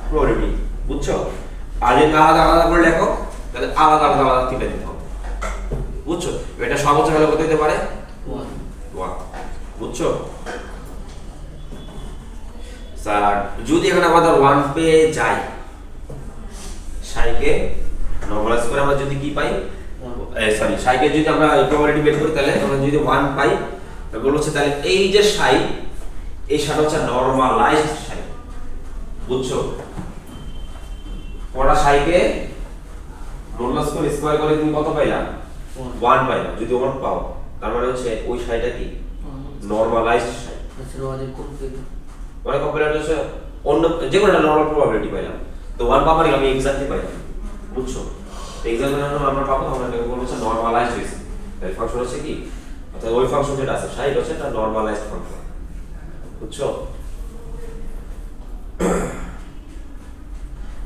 প্রবাবিলিটি, বুঝছো? আর যদি আলাদা আলাদা করে লেখো তাহলে আলাদা তিনটা দিতে হবে, বুঝছো? এটা সর্বোচ্চ ভ্যালু কত দিতে পারে? 1, বুঝছো? স্যার যদি এখানে আমাদের 1 পেয়ে যাই, সাইকে নরমালাইজ করে আমরা যদি কি পাই, সরি সাইকে যদি আমরা প্রবাবিলিটি বের করি তাহলে আমরা যদি 1 পাই তাহলে বলা হচ্ছে তাহলে এই যে সাই, এই সাইটা হচ্ছে নরমালাইজড সাই, বুঝছো? ওরা সাইকে নরমালাইজ করে স্কয়ার করে তুমি কত পাইলা? 1 পাইলা। যদি 1 পাও তার মানে হচ্ছে ওই সাইটা কি নরমালাইজড সাই। আচ্ছা, আমাদের কোন মানে কম্পারেটর হচ্ছে অন্য যে কোনো একটা নরমাল প্রবাবিলিটি পাইলাম, তো 1 পাওয়ার মানে আমি এক্স্যাক্টলি পাইলাম, বুঝছো? এক্স্যাক্টলি আমরা পাবো, আমরা এটাকে বলবো হচ্ছে নরমালাইজড হইছে। তাই ফাংশন হচ্ছে কি, অর্থাৎ ওই ফাংশন যেটা আছে সাইড হচ্ছে এটা নরমালাইজড ফাংশন, বুঝছো?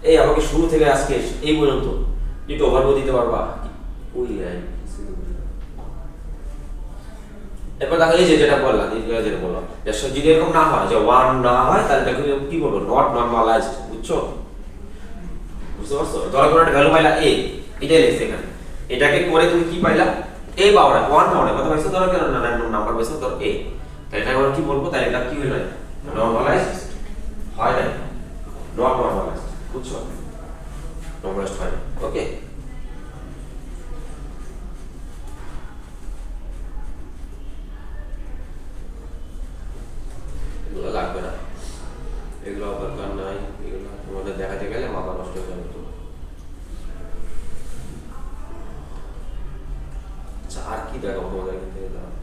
এই আমাকে শুরু থেকে আজকে এই পর্যন্ত একটু ওভারভিউ দিতে পারবা? ওই এরপর দেখো এই যে যেটা বললাম, যেটা বললাম যদি এরকম না হয় যে 1 না হয় তাহলে দেখো কি বলবো? নট নরমালাইজড, বুঝছো? বুঝতে পারছো? ধরো কোনো একটা ভ্যালু পাইলা a, এটাই লিখছে এখানে, এটাকে করে তুমি কি পাইলা? a পাওয়ার 1 পাওয়ার কত পাইছো? ধরো কেন র্যান্ডম নাম্বার পাইছো, ধরো a, তাহলে এটা আমরা কি বলবো? তাহলে এটা কি হলো? নরমালাইজড হয় না, নট নরমালাইজড, বুঝছো? নরমালাইজড হয় না। ওকে, এগুলো লাগবে না, এগুলো দরকার নাই, এগুলো তোমাদের দেখাতে গেলে মাথা নষ্ট হয়ে যাবে। আর কি দেখাবো তোমাদের এখান থেকে দাঁড়াও।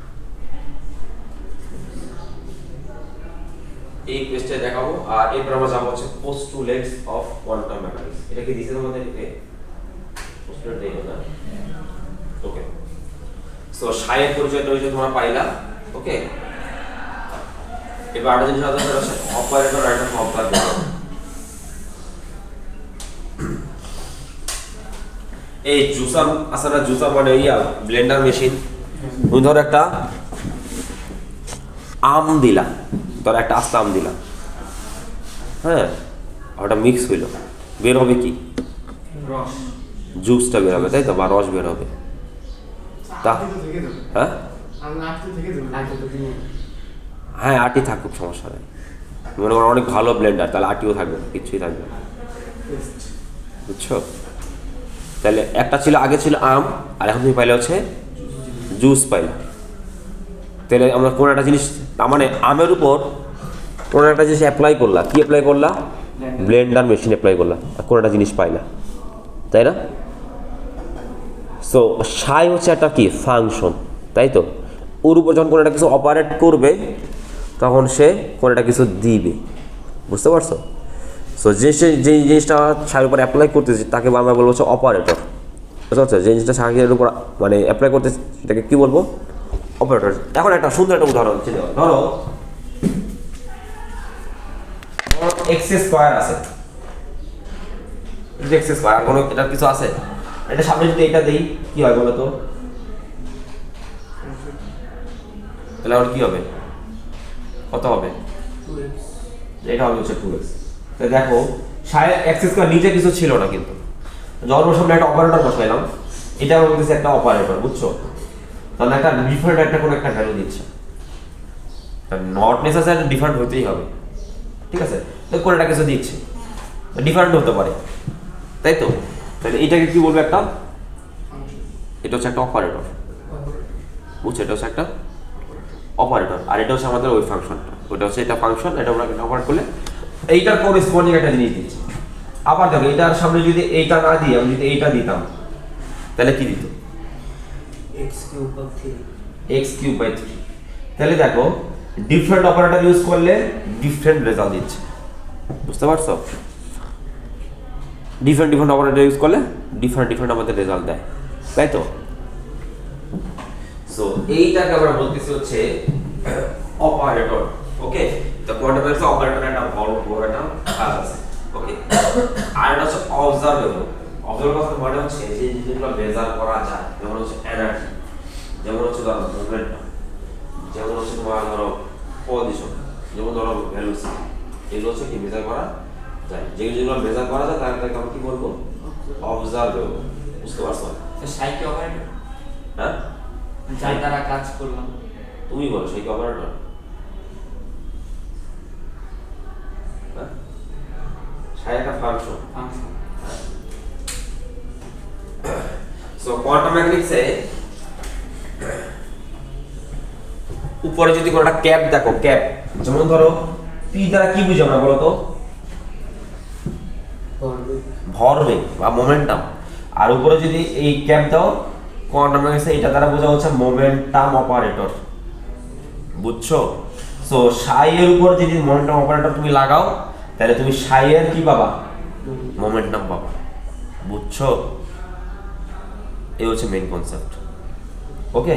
এই পেজটা দেখাবো আর এরপর আমরা যাবো হচ্ছে পোস্টুলেটস অফ কোয়ান্টাম মেকানিক্স। এটা কি দিছে তোমাদের এ পোস্টুলেট দেই না? ওকে, সো সায়ের পরিচয়টা হইছে তোমরা পাইলা। ওকে, এবার আরেকটা জিনিস আছে সেটা হচ্ছে অপারেটর আর একটা অবজারভার। এই জুসার আসলে জুসার মানে ইয়া ব্লেন্ডার মেশিন। তুমি ধরো একটা আম দিলা, ধরো একটা আস্ত আম দিলা, হ্যাঁ, ওটা মিক্স হইলো, বের হবে কি? রস। জুসটা বের হবে, তাই তো, বা রস বের হবে। তা আটটি তো থেকে যাবে। হ্যাঁ আমি আটটি থেকে যাবে। আগে তো দিন হ্যাঁ, আটি থাকুক, সমস্যা নেই। মনে করো অনেক ভালো ব্লেন্ডার, তাহলে আটিও থাকবে না, কিচ্ছুই থাকবে না, বুঝছো? তাহলে একটা ছিল, আগে ছিল আম, আর এখন তুমি পাইলে হচ্ছে জুস পাইলে। তাহলে আমরা কোনো একটা জিনিস, তার মানে আমের উপর কোনো একটা জিনিস অ্যাপ্লাই করলা, কি অ্যাপ্লাই করলা? ব্লেন্ডার মেশিন অ্যাপ্লাই করলা, আর কোনো একটা জিনিস পাইলা, তাই না? সো সাই হচ্ছে একটা কি ফাংশন, তাই তো। ওর উপর যখন কোনো একটা কিছু অপারেট করবে তখন সে কোনো একটা কিছু দিবে, বুঝতে পারছো? সো যে জিনিসটা সাইয়ের উপর অ্যাপ্লাই করতেছে তাকে আমরা বলবো হচ্ছে অপারেটর, বুঝতে পারছো? যে জিনিসটা সাইয়ের উপর মানে অ্যাপ্লাই করতেছে সেটাকে কী বলবো? অপারেটর। এখন একটা সুন্দর একটা উদাহরণ ছিল, ধরো এক্স স্কোয়ার আছে, এক্স স্কোয়ার, কোনো এটা কিছু আছে, এটা সামনে যদি এটা দেই কি হয় বলো তো? তাহলে আমার কি হবে? কত হবে? 2x এটা হবে হচ্ছে 2x। তো দেখো সাইন এক্স স্কয়ার নিচে কিছু ছিল না, কিন্তু যখন ওর সামনে একটা অপারেটর বসাইলাম, এটা আমার বলতেছে একটা অপারেটর, বুঝছো? তাহলে একটা ডিফারেন্ট একটা কোনো একটা ভ্যালু দিচ্ছে, নট নেসেসারি ডিফারেন্ট হতেই হবে, ঠিক আছে? তো কোনো একটা কিছু দিচ্ছে, ডিফারেন্ট হতে পারে, তাই তো? তাহলে এটাকে কি বলবো? একটা, এটা হচ্ছে একটা অপারেটর, বুঝছো? এটা হচ্ছে একটা অপারেটর, আর এটা হচ্ছে আমাদের ওই ফাংশনটা, ওটা হচ্ছে এটা ফাংশন, এটা আমরা অপারেট করলে এইটার করেসপন্ডিং একটা জিনিস দিচ্ছে। আবার দেখো এটার সামনে যদি এইটা না দিয়ে আমি যদি এইটা দিতাম তাহলে কি দিত? x³/3। তাহলে দেখো ডিফারেন্ট অপারেটর ইউজ করলে ডিফারেন্ট রেজাল্ট দিচ্ছে, বুঝতে পারছো? ডিফারেন্ট অপারেটর ইউজ করলে ডিফারেন্ট আমাদের রেজাল্ট দেয়, তাই তো? সো এইটাকে আমরা বলতেছি হচ্ছে অপারেটর। ওকে, তো কোয়ান্টাম মেকানিক্সে অপারেটর একটা বড় একটা কাজ আছে। ওকে, আর এটা হচ্ছে অবজারভেবল। অবজারভেবল কথার মানে হচ্ছে যে জিনিসগুলো মেজার করা যায়, যেমন হচ্ছে এনার্জি, যেমন হচ্ছে ধরো মুভমেন্ট, যেমন হচ্ছে তোমার ধরো পজিশন, যেমন ধরো ভেলোসিটি, এগুলো হচ্ছে কি মেজার করা যায়। যেগুলো মেজার করা যায় তাকে আমরা কি বলবো? অবজারভেবল, বুঝতে পারছো? সাই কি অপারেটর? হ্যাঁ, যার দ্বারা কাজ করলাম। তুমি বলো সেই কি অপারেটর? হ্যাঁ, সাই একটা ফাংশন। ফাংশন। সো কোয়ান্টাম মেকানিক্সে উপরে যদি কোনো একটা ক্যাপ দেখো, ক্যাপ যেমন ধরো পি দ্বারা কি বুঝি আমরা বলো তো? ভরবেগ বা মোমেন্টাম। আর উপরে যদি এই ক্যাপ দাও কোয়ান্টাম মেকানিক্সে এটা দ্বারা বোঝা হচ্ছে মোমেন্টাম অপারেটর, বুঝছো? সো সাই এর উপর যদি মোমেন্টাম অপারেটর তুমি লাগাও তাহলে তুমি সাই এর কি পাবা? মোমেন্টাম পাবা, বুঝছো? এই হচ্ছে মেইন কনসেপ্ট। ওকে,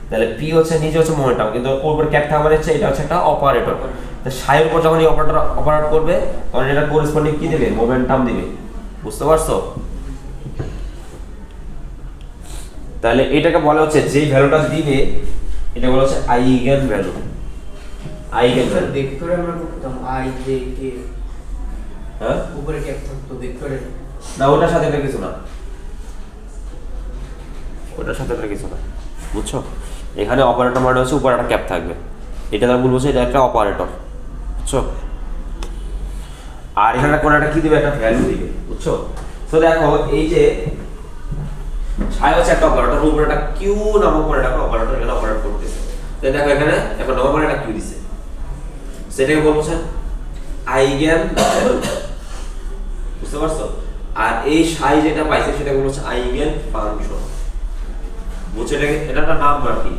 তাহলে পি হচ্ছে নিজে হচ্ছে মোমেন্টাম, কিন্তু উপর ক্যাপ থাকা মানে হচ্ছে এটা হচ্ছে একটা অপারেটর। তো সাইয়ের উপর যখন এই অপারেটর অপারেট করবে তখন এটা করেসপন্ডিং কি দেবে? মোমেন্টাম দিবে, বুঝতে পারছো? তাহলে এটাকে বলা হচ্ছে যে ভ্যালুটা দিবে এটা বলা হচ্ছে আইগেন ভ্যালু। আইগেন ভ্যালু ভেক্টরে আমরা করতাম i j k, হ্যাঁ, উপরে ক্যাপ থাকতো ভেক্টরে। না ওটার সাথে এটা কিছু না, ওটার সাথে এটা কিছু না, বুঝছো? এখানে অপারেটর মানে হচ্ছে উপরে একটা ক্যাপ থাকবে, এটা তার বলবো এটা একটা অপারেটর, বুঝছো? আর এখানে কোনো একটা কি দিবে? একটা ভ্যালু দিবে, বুঝছো? তো দেখো এই যে ছাই হচ্ছে একটা অপারেটর, উপরে একটা কিউ নামক করে একটা অপারেটর এখানে অপারেট করতেছে। তো দেখো এখানে একটা নরমাল একটা কিউ দিছে, সেটাকে বলবো স্যার আইগেন ভ্যালু, বুঝতে পারছো? আর এই সাই যেটা পাইছে সেটা বলবো হচ্ছে আইগেন ফাংশন, বুঝছো এটা এটা একটা নাম্বার কি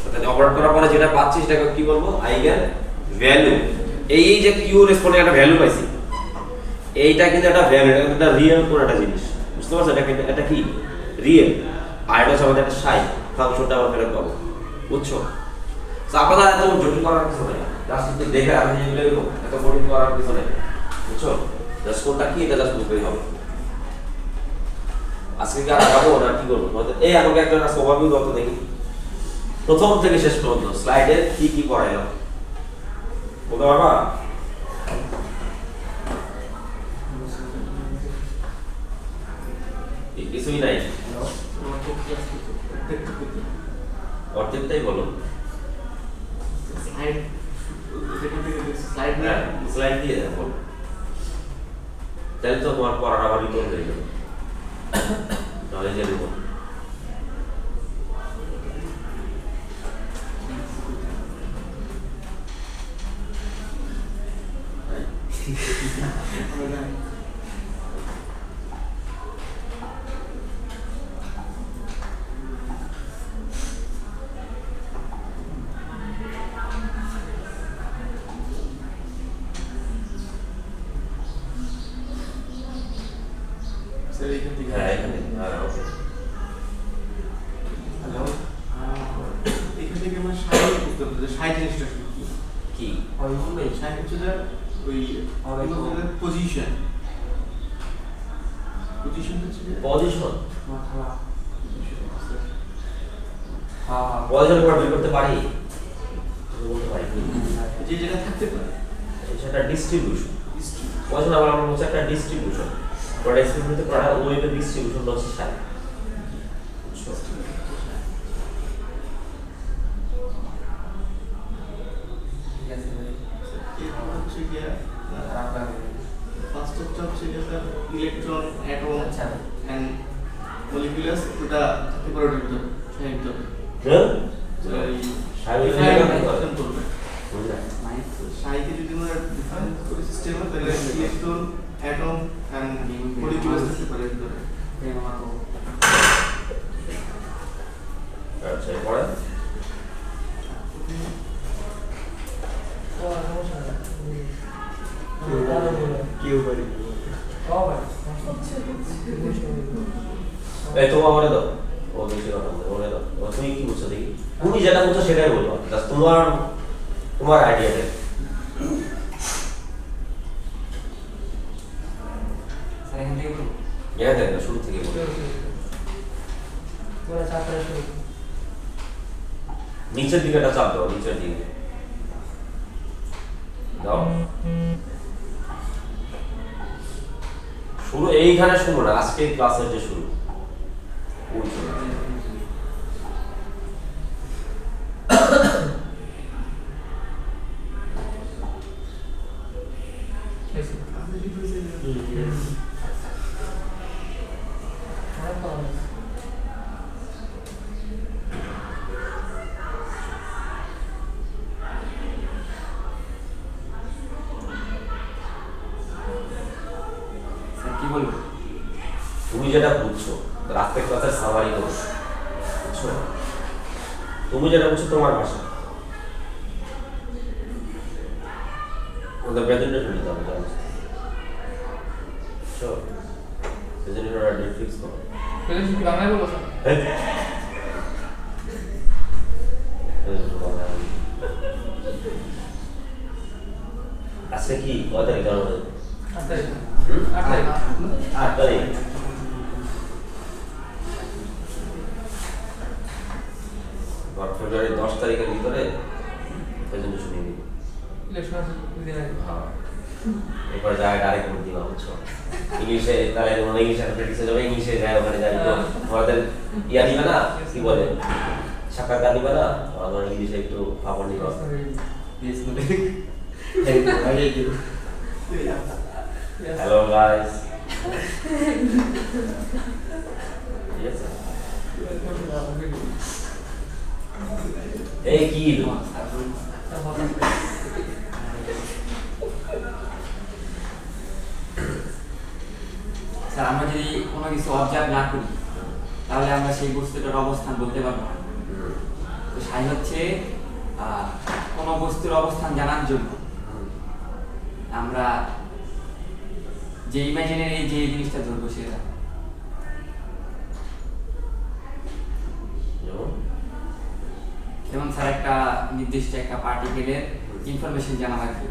অর্থাৎ অপারেট করার পরে যেটা পাচ্ছি সেটাকে কি বলবো আইগেন ভ্যালু এই যে কিউ রেসপন্ডে একটা ভ্যালু পাইছি এইটা কিন্তু একটা ভ্যালু এটা কিন্তু একটা রিয়েল কোন একটা জিনিস বুঝতে পারছো এটা কিন্তু এটা কি রিয়েল আর এটা হচ্ছে আমাদের একটা সাই ফাংশনটা আমরা ফেরত পাবো বুঝছো তো আপনারা এত জটিল করার কিছু নেই জাস্ট একটু দেখে আমি যেগুলো এত কঠিন করার কিছু নেই বুঝছো জাস্ট কোনটা কি এটা জাস্ট বুঝতেই হবে আজকে কি আর আগাবো না কি করবো তোমাদের এই আমাকে একটা না ওভারভিউ দাও তো দেখি প্রথম থেকে শেষ পর্যন্ত স্লাইডে কি কি পড়াইলাম বলতে পারবা কিছুই নাই অর্ধেকটাই বলো স্লাইড দিয়ে দেখো তাহলে তো তোমার পড়ার আবার রিপোর্ট হয়ে যাবে তাহলে যে রিপোর্ট হ্যাঁ এখানে হ্যাঁ ওকে হ্যালো এখান থেকে আমরা সাইড বুঝতে পারবো যে সাইড জিনিসটা কি কি সাইড হচ্ছে যে ওই পজিশন পজিশন হচ্ছে যে পজিশন হ্যাঁ পজিশন করে বের করতে পারি বলতে পারি যে যেটা থাকতে পারে সেটা ডিস্ট্রিবিউশন পজিশন আবার আমরা বলছি একটা ডিস্ট্রিবিউশন বড় এক্সপেরিমেন্টে পড়া ওয়েবের ডিস্ট্রিবিউশন হচ্ছে সাই এরপর হচ্ছে কি ফার্স্ট স্টেপটা হচ্ছে যে স্যার ইলেকট্রন অ্যাটম এন্ড মলিকিউলাস ওটা থাকতে পারে ওটার ভিতরে সাইড ভিতরে হ্যাঁ এই সাই করবে সাইকে যদি আমরা ডিফাইন করি সিস্টেমে তাহলে ইলেকট্রন অ্যাটম এন্ড মলিকিউলাস থাকতে পারে ভিতরে আচ্ছা পরে কেউ পারি এই তোমার মনে দাও ও বেশি কথা বলে মনে দাও তুমি কি বুঝছো দেখি তুমি যেটা বুঝছো সেটাই বলবো জাস্ট তোমার তোমার আইডিয়াটা দেখো শুরু থেকে বলো নিচের দিকে একটা চাপ দাও নিচের দিকে দাও শুরু এইখানে শুরু না আজকে ক্লাসের যে শুরু ওই শুরু। কি বলবো তুমি যেটা বুঝছো রাতের ক্লাসের সামারি করো বুঝছো তুমি যেটা বুঝছো তোমার ভাষা ওদের প্রেজেন্টেশন দিতে হবে জানো বুঝছো প্রেজেন্টেশনটা ডেট ফিক্স করো প্রেজেন্টেশন কি বাংলায় বলবো স্যার হ্যাঁ আজকে কি কয় তারিখ জানো না? 8 তারিখ হুম? 8 তারিখ 8 তারিখ ফেব্রুয়ারি 10 তারিখের ভিতরে প্রেজেন্টেশন নিয়ে নিবো ইলেকশন দিন আগে হ্যাঁ এরপর যায় ডাইরেক্ট করে দিবা বুঝছো ইংলিশে তাহলে মানে ইংলিশে প্র্যাকটিসে যাবে ইংলিশে যায় ওখানে যাই তো আমাদের ইয়া দিবে না কি বলে সাক্ষাৎকার দিবে না আমার ইংলিশে একটু ফাফর নিবে হ্যালো গাইস ইয়েস এই কি স্যার আমরা যদি কোনো কিছু অবজার্ভ না করি তাহলে আমরা সেই বস্তুটার অবস্থান বলতে পারবো না। তো সাই হচ্ছে কোনো বস্তুর অবস্থান জানার জন্য আমরা যে ইমাজিনারি যে জিনিসটা ধরবো সেটা। যেমন স্যার একটা নির্দিষ্ট একটা পার্টিকেলের ইনফরমেশন জানা লাগবে,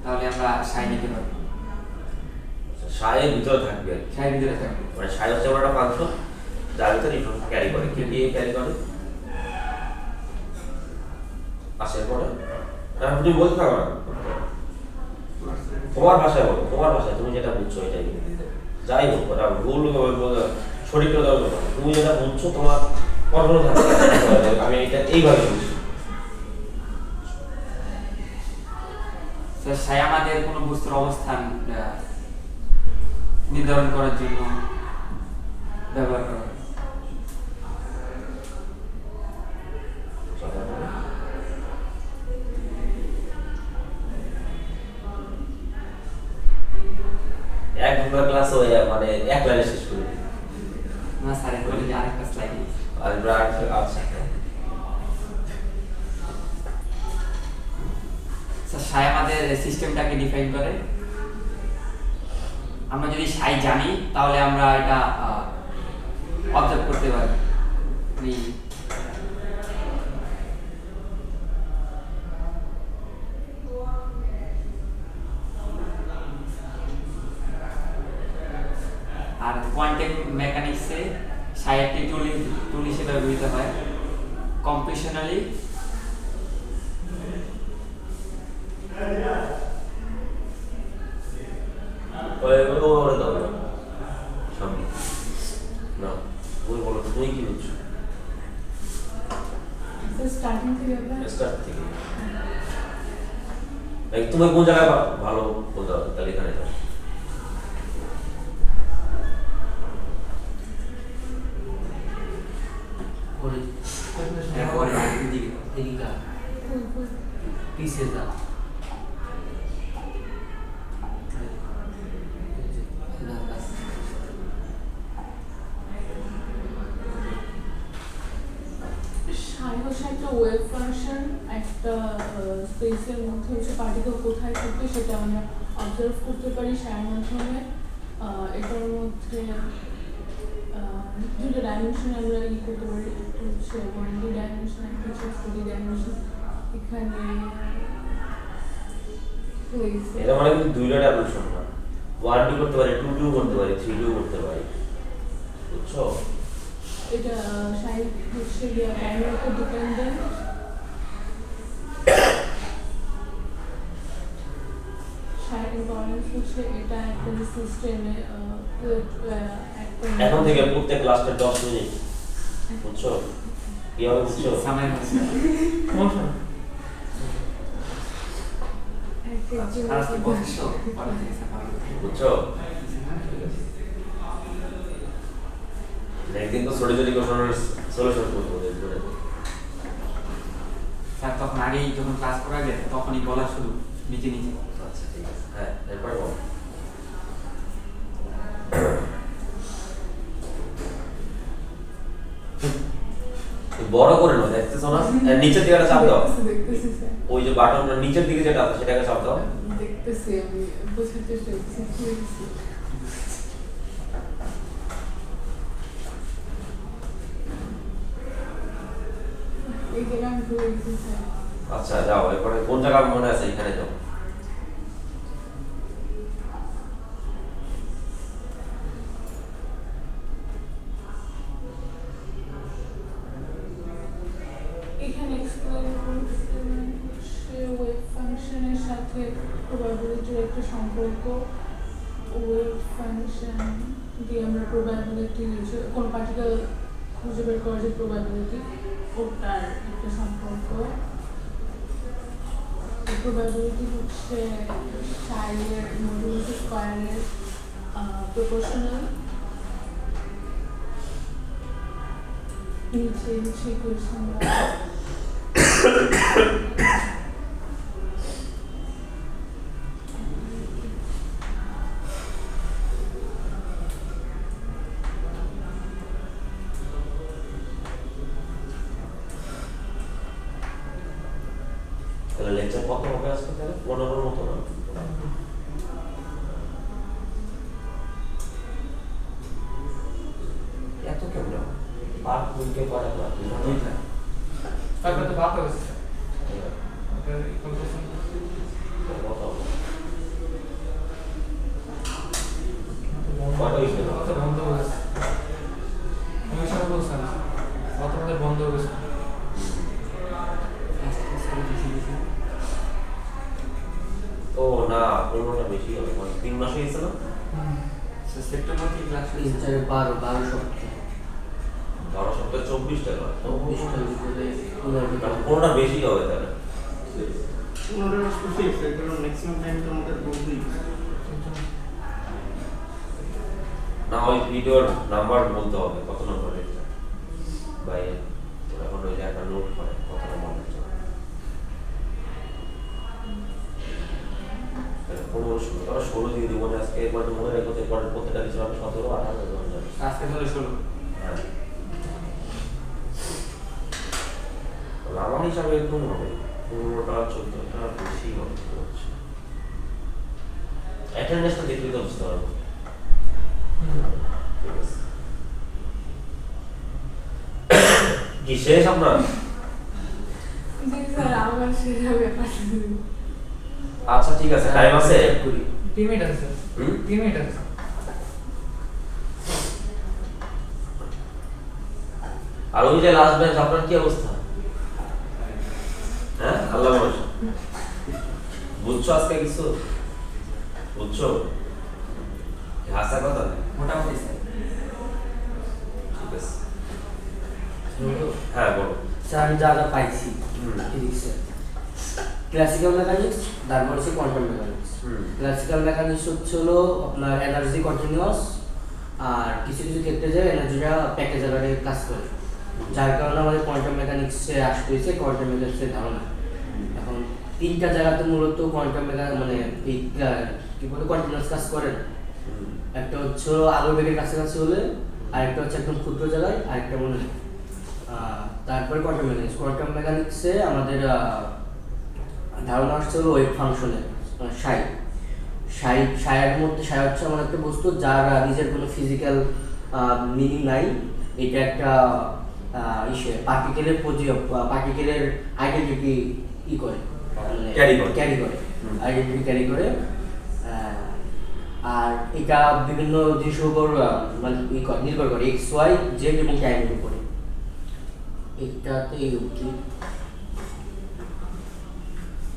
তাহলে আমরা সাই নিতে পারবো। সায়ের ভিতরে থাকবে আর কি। সাইয়ের ভিতরে থাকবে। মানে সাই হচ্ছে আমার একটা ফাংশন যার ভিতরে ইনফরমেশন ক্যারি করে। কি দিয়ে ক্যারি করে? আসার পরে তুমি বলতে থাকো না, তোমার ভাষায় বলো, তোমার ভাষায় তুমি যেটা বুঝছো এটাই। যাই হোক ওটা ভুল সঠিক করে দেওয়ার কথা, তুমি যেটা বুঝছো তোমার কখনো থাকবে আমি এটা এইভাবে বুঝছি। স্যার সাই আমাদের কোনো বস্তুর অবস্থান নির্ধারণ করার জন্য ব্যবহার করা হয়। এক ঘন্টার ক্লাস হয়ে মানে এক লাইনে শেষ করে দিই। না স্যার বলে যে আরেকটা স্লাইড। আর আচ্ছা স্যার সাই আমাদের সিস্টেমটাকে ডিফাইন করে। আমরা যদি সাই জানি তাহলে আমরা এটা অবজার্ভ করতে পারি। আর কোয়ান্টাম মেকানিক্সে সাই একটি টুল হিসেবে ব্যবহৃত হয় কম্পিউটেশনালি তুমি কি বুঝছো? স্টার্টিং থেকে স্টার্ট থেকে তুমি কোন জায়গায় ভালো বলতে হবে তাহলে এখানে যাও। পিসে যা একটা ওয়েভ ফাংশন, একটা স্পেসের মধ্যে হচ্ছে পার্টিকেল কোথায় থাকবে সেটা আমরা অবজার্ভ করতে পারি সায়ের মাধ্যমে। এটার মধ্যে দুটো ডাইমেনশন আমরা করতে পারি, একটা হচ্ছে 1D ডাইমেনশন, একটা হচ্ছে 2D ডাইমেনশন। এখানে এটা মানে কিন্তু দুইটা ডাইমেনশন না, 1D করতে পারি, 2D করতে পারি, 3D করতে পারি, বুঝছো? এটা সাইড হচ্ছে টাইমের উপর ডিপেন্ডেন্ট। সাইড ইম্পর্টেন্স হচ্ছে এটা একটা সিস্টেমে এখন থেকে প্রত্যেক ক্লাসে 10 মিনিট, বুঝছো? কি হবে বুঝছো? সময় বুঝছো? একদিন তো ছোট ছোট কোশ্চেনের সলিউশন করতে হবে। স্যার তখন আগেই যখন ক্লাস করা যায় তখনই বলা শুরু নিচে নিচে। আচ্ছা ঠিক আছে, হ্যাঁ এরপর বল। বড় করে নাও, দেখতেছো না? নিচের দিকে চাপ দাও, দেখতেছি স্যার, ওই যে বাটনটা নিচের দিকে যেটা আছে সেটাকে চাপ দাও। দেখতেছি আমি বোঝার চেষ্টা করছি। এই জায়গায় আমি ভুলে গেছি স্যার। আচ্ছা যাও, এরপরে কোন জায়গা মনে আছে এখানে যাও। এখানে এক্সপ্লেইন করছিলেন হচ্ছে ওয়েভ ফাংশনের সাথে প্রবাবিলিটির একটা সম্পর্ক। ওয়েভ ফাংশন দিয়ে আমরা প্রবাবিলিটি কোন পার্টিকেল খুঁজে বের করার যে প্রবাবিলিটি, ওটার একটা সম্পর্ক। প্রবাবিলিটি হচ্ছে সাইয়ের মডুলাস স্কয়ারের প্রপোর্শনাল। নিচে হচ্ছে ইকুয়েশন তাহলে লেকচার কত হবে আজকে? তাহলে 15 মতো না? এত কেমন পার উইকে পড়া ক্লাস দুইটা তারপরে তো বাপ হয়েছে আপনার কনফারেন্স কত হয়েছে? বন্ধ হয়ে গেছে। আমি সব বলছিলাম অত আমাদের বন্ধ হয়ে গেছে। ও না 15টা বেশি হবে, মানে 3 মাস হয়েছে না? সেপ্টেম্বর থেকে ক্লাস তিন চারে 12 সপ্তাহ 12 সপ্তাহে 24টা ক্লাস, 24টার ভিতরে 15টা। 15টা বেশি হবে তাহলে। ওনারা স্পেশালি কারণ ম্যাক্সিমাম টাইম তো আমাদের বলতেই না ওই ভিডিওর নাম্বার বলতে হবে, কত নাম্বার লেকচার বাইরে এখন ওই যে একটা নোট করে কত নাম্বার লেকচার। 16 দিয়ে দিব না আজকে, এরপর মনে রেখো তো এরপর প্রত্যেকটা কিছু হবে 17, 18 এরকম যাবে। আজকে তাহলে 16। হ্যাঁ তবে আমার হিসাবে এরকম হবে 15টা 14টা বেশি হবে মনে হচ্ছে। অ্যাটেন্ডেন্সটা দেখলে তো বুঝতে পারবো। ঠিক আছে কি শেষ আপনার? জি স্যার আমার সেটা ব্যাপার আচ্ছা ঠিক আছে, টাইম আছে? করি। 3 মিনিট আছে স্যার, হুম? 3 মিনিট আছে। আর ওই যে লাস্ট ব্যাচ আপনার কি অবস্থা? হ্যাঁ আল্লাহ ভরসা। বুঝছো আজকে কিছু? বুঝছো হাসা কথা? মোটামুটি স্যার। ঠিক আছে বলো। হ্যাঁ বলো। স্যার আমি যা যা পাইছি হুম। ফিজিক্সে, ক্লাসিক্যাল মেকানিক্স, তারপর হচ্ছে কোয়ান্টাম মেকানিক্স। হুম। ক্লাসিক্যাল মেকানিক্স হচ্ছে হলো আপনার এনার্জি কন্টিনিউয়াস, আর কিছু কিছু ক্ষেত্রে যে এনার্জিটা প্যাকেজ আকারে কাজ করে, যার কারণে আমাদের কোয়ান্টাম মেকানিক্সে আসতে হয়েছে কোয়ান্টাম মেকানিক্সের ধারণা। এখন 3টা জায়গাতে মূলত কোয়ান্টাম মেকানিক্স মানে এই কি বলে কন্টিনিউয়াস কাজ করে না। হুম। একটা হচ্ছে আলোর বেগের কাছাকাছি হলে, আরেকটা হচ্ছে একদম ক্ষুদ্র জায়গায়, আরেকটা মনে নেই। তারপরে কোয়ান্টাম মেকানিক্সে আমাদের ধারণা আসছে হলো ওয়েভ ফাংশনের সাইয়ের মধ্যে সাই হচ্ছে এমন একটা বস্তু যার নিজের কোনো ফিজিক্যাল মিনিং নাই। এটা একটা পার্টিকেলের আইডেন্টিটি করে, ক্যারি করে আইডেন্টিটি ক্যারি করে। আর এটা বিভিন্ন জিনিসের উপর মানে নির্ভর করে, এক্স ওয়াই জেড এবং টাইমের উপরে। এটাতে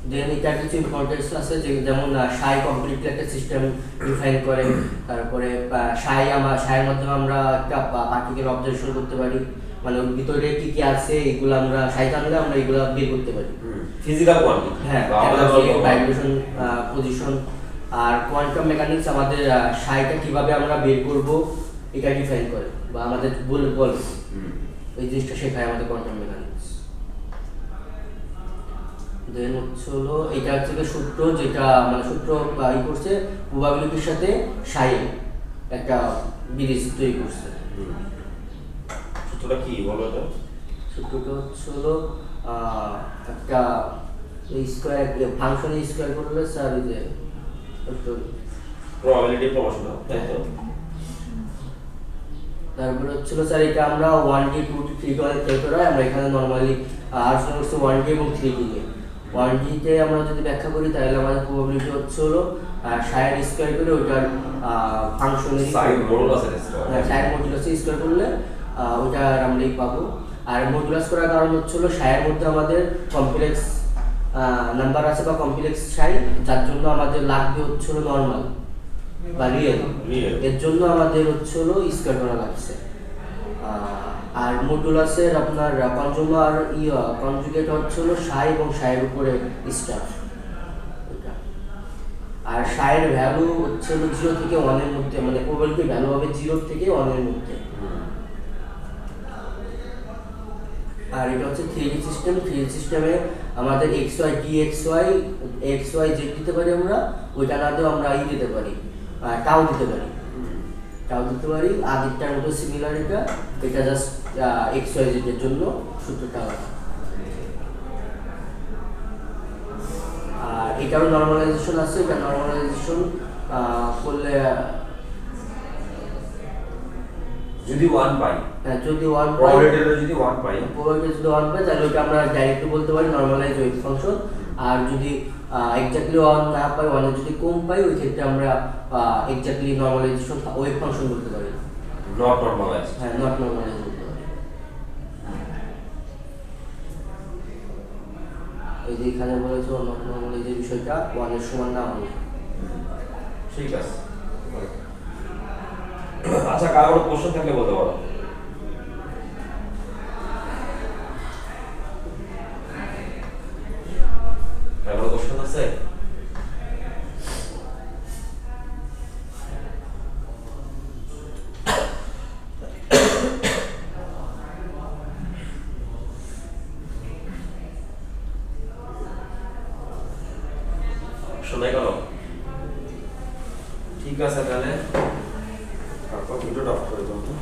দেন এটা কিছু ইম্পর্টেন্স আছে যেমন সাই কমপ্লিটলি একটা সিস্টেম ডিফাইন করে। তারপরে সাইয়ের মাধ্যমে আমরা একটা পার্টিকেল অবজারভেশন করতে পারি, মানে ওর ভিতরে কি কি আছে এগুলো আমরা সাই জানলে আমরা এগুলো বের করতে পারি। ফিজিক্যাল কোয়ান্টিটি হ্যাঁ, ভাইব্রেশন, পজিশন। আর কোয়ান্টাম মেকানিক্স আমাদের সাইটা কিভাবে আমরা বের করব এটা ডিফাইন করে বা আমাদের বল এই জিনিসটা শেখায় আমাদের কোয়ান্টাম মেকানিক্স। দেন হচ্ছে হলো এটা হচ্ছে সূত্র, যেটা মানে সূত্র ই করছে প্রবাবিলিটির সাথে সাই একটা ব্রিজ তৈরি করছে। সূত্রটা কি বলো এটা? সূত্রটা হচ্ছে হলো একটা স্কোয়ার ফাংশন স্কোয়ার করলে স্যার এই যে প্রবাবিলিটি প্রপোর্শনাল, তাই তো? তারপরে হচ্ছিল স্যার এটা আমরা 1D 2D 3D অনেক টাইপের হয়, আমরা এখানে নর্মালি আলোচনা করছি 1D এবং 3D নিয়ে। 1D তে আমরা যদি ব্যাখ্যা করি তাহলে আমাদের প্রবাবিলিটি হচ্ছে হলো সাইন স্কোয়ার করে ওইটার ফাংশনের সাইন মডুলাসের স্কয়ার। সাইন মডুলাসের স্কোয়ার করলে ওইটা আমরা পাবো। আর মডুলাস করার কারণ হচ্ছে হলো সাইয়ের মধ্যে আমাদের কমপ্লেক্স নাম্বার আছে বা কমপ্লেক্স সাই, যার জন্য আমাদের লাগবে হচ্ছে হলো নর্মাল বা রিয়েল। এর জন্য আমাদের হচ্ছে হলো স্কয়ার করা লাগছে। আর মডুলাসের আপনার কনজুগেট হচ্ছে হলো সাই এবং সাইয়ের উপরে স্টার। আর সাইয়ের ভ্যালু হচ্ছে হলো 0 থেকে 1 এর মধ্যে, মানে প্রবাবিলিটি ভ্যালু হবে 0 থেকে 1 এর মধ্যে। আর এটা হচ্ছে 3D সিস্টেম। 3D সিস্টেমে আমাদের xy dxy xy z দিতে পারি আমরা, ওইটা না দিয়েও আমরা দিতে পারি, টাউ দিতে পারি, আগেরটার মতো সিমিলার। এটা জাস্ট xy z এর জন্য সূত্রটা আলাদা। আর এটারও নর্মালাইজেশন আছে, এটা নর্মালাইজেশন করলে যদি 1 পাই, যদি 1 পাই, প্রবাবিলিটিটা যদি 1 পাই, প্রবাবিলিটি যদি 1 পাই তাহলে ওটা আমরা ডাইরেক্টলি বলতে পারি নর্মালাইজ ওয়েভ ফাংশন। আর যদি এক্স্যাক্টলি 1 না পাই, 1 এর যদি কম পাই, ওই ক্ষেত্রে আমরা এক্স্যাক্টলি নর্মালাইজেশন ওয়েভ ফাংশন বলতে পারি। Not normalize. হ্যাঁ, নট নর্মালাইজ বলতে পারি। এই যে এখানে বলেছে নট নর্মালাইজ এর বিষয়টা 1 এর সমান না হলে। ঠিক আছে। আচ্ছা, কারো কোনো কোশ্চেন থাকলে বলতে পারো। কারো কোশ্চেন আছে? শোনাই গেল? ঠিক আছে, তাহলে তারপর ভিডিওটা অফ করে দাও তো।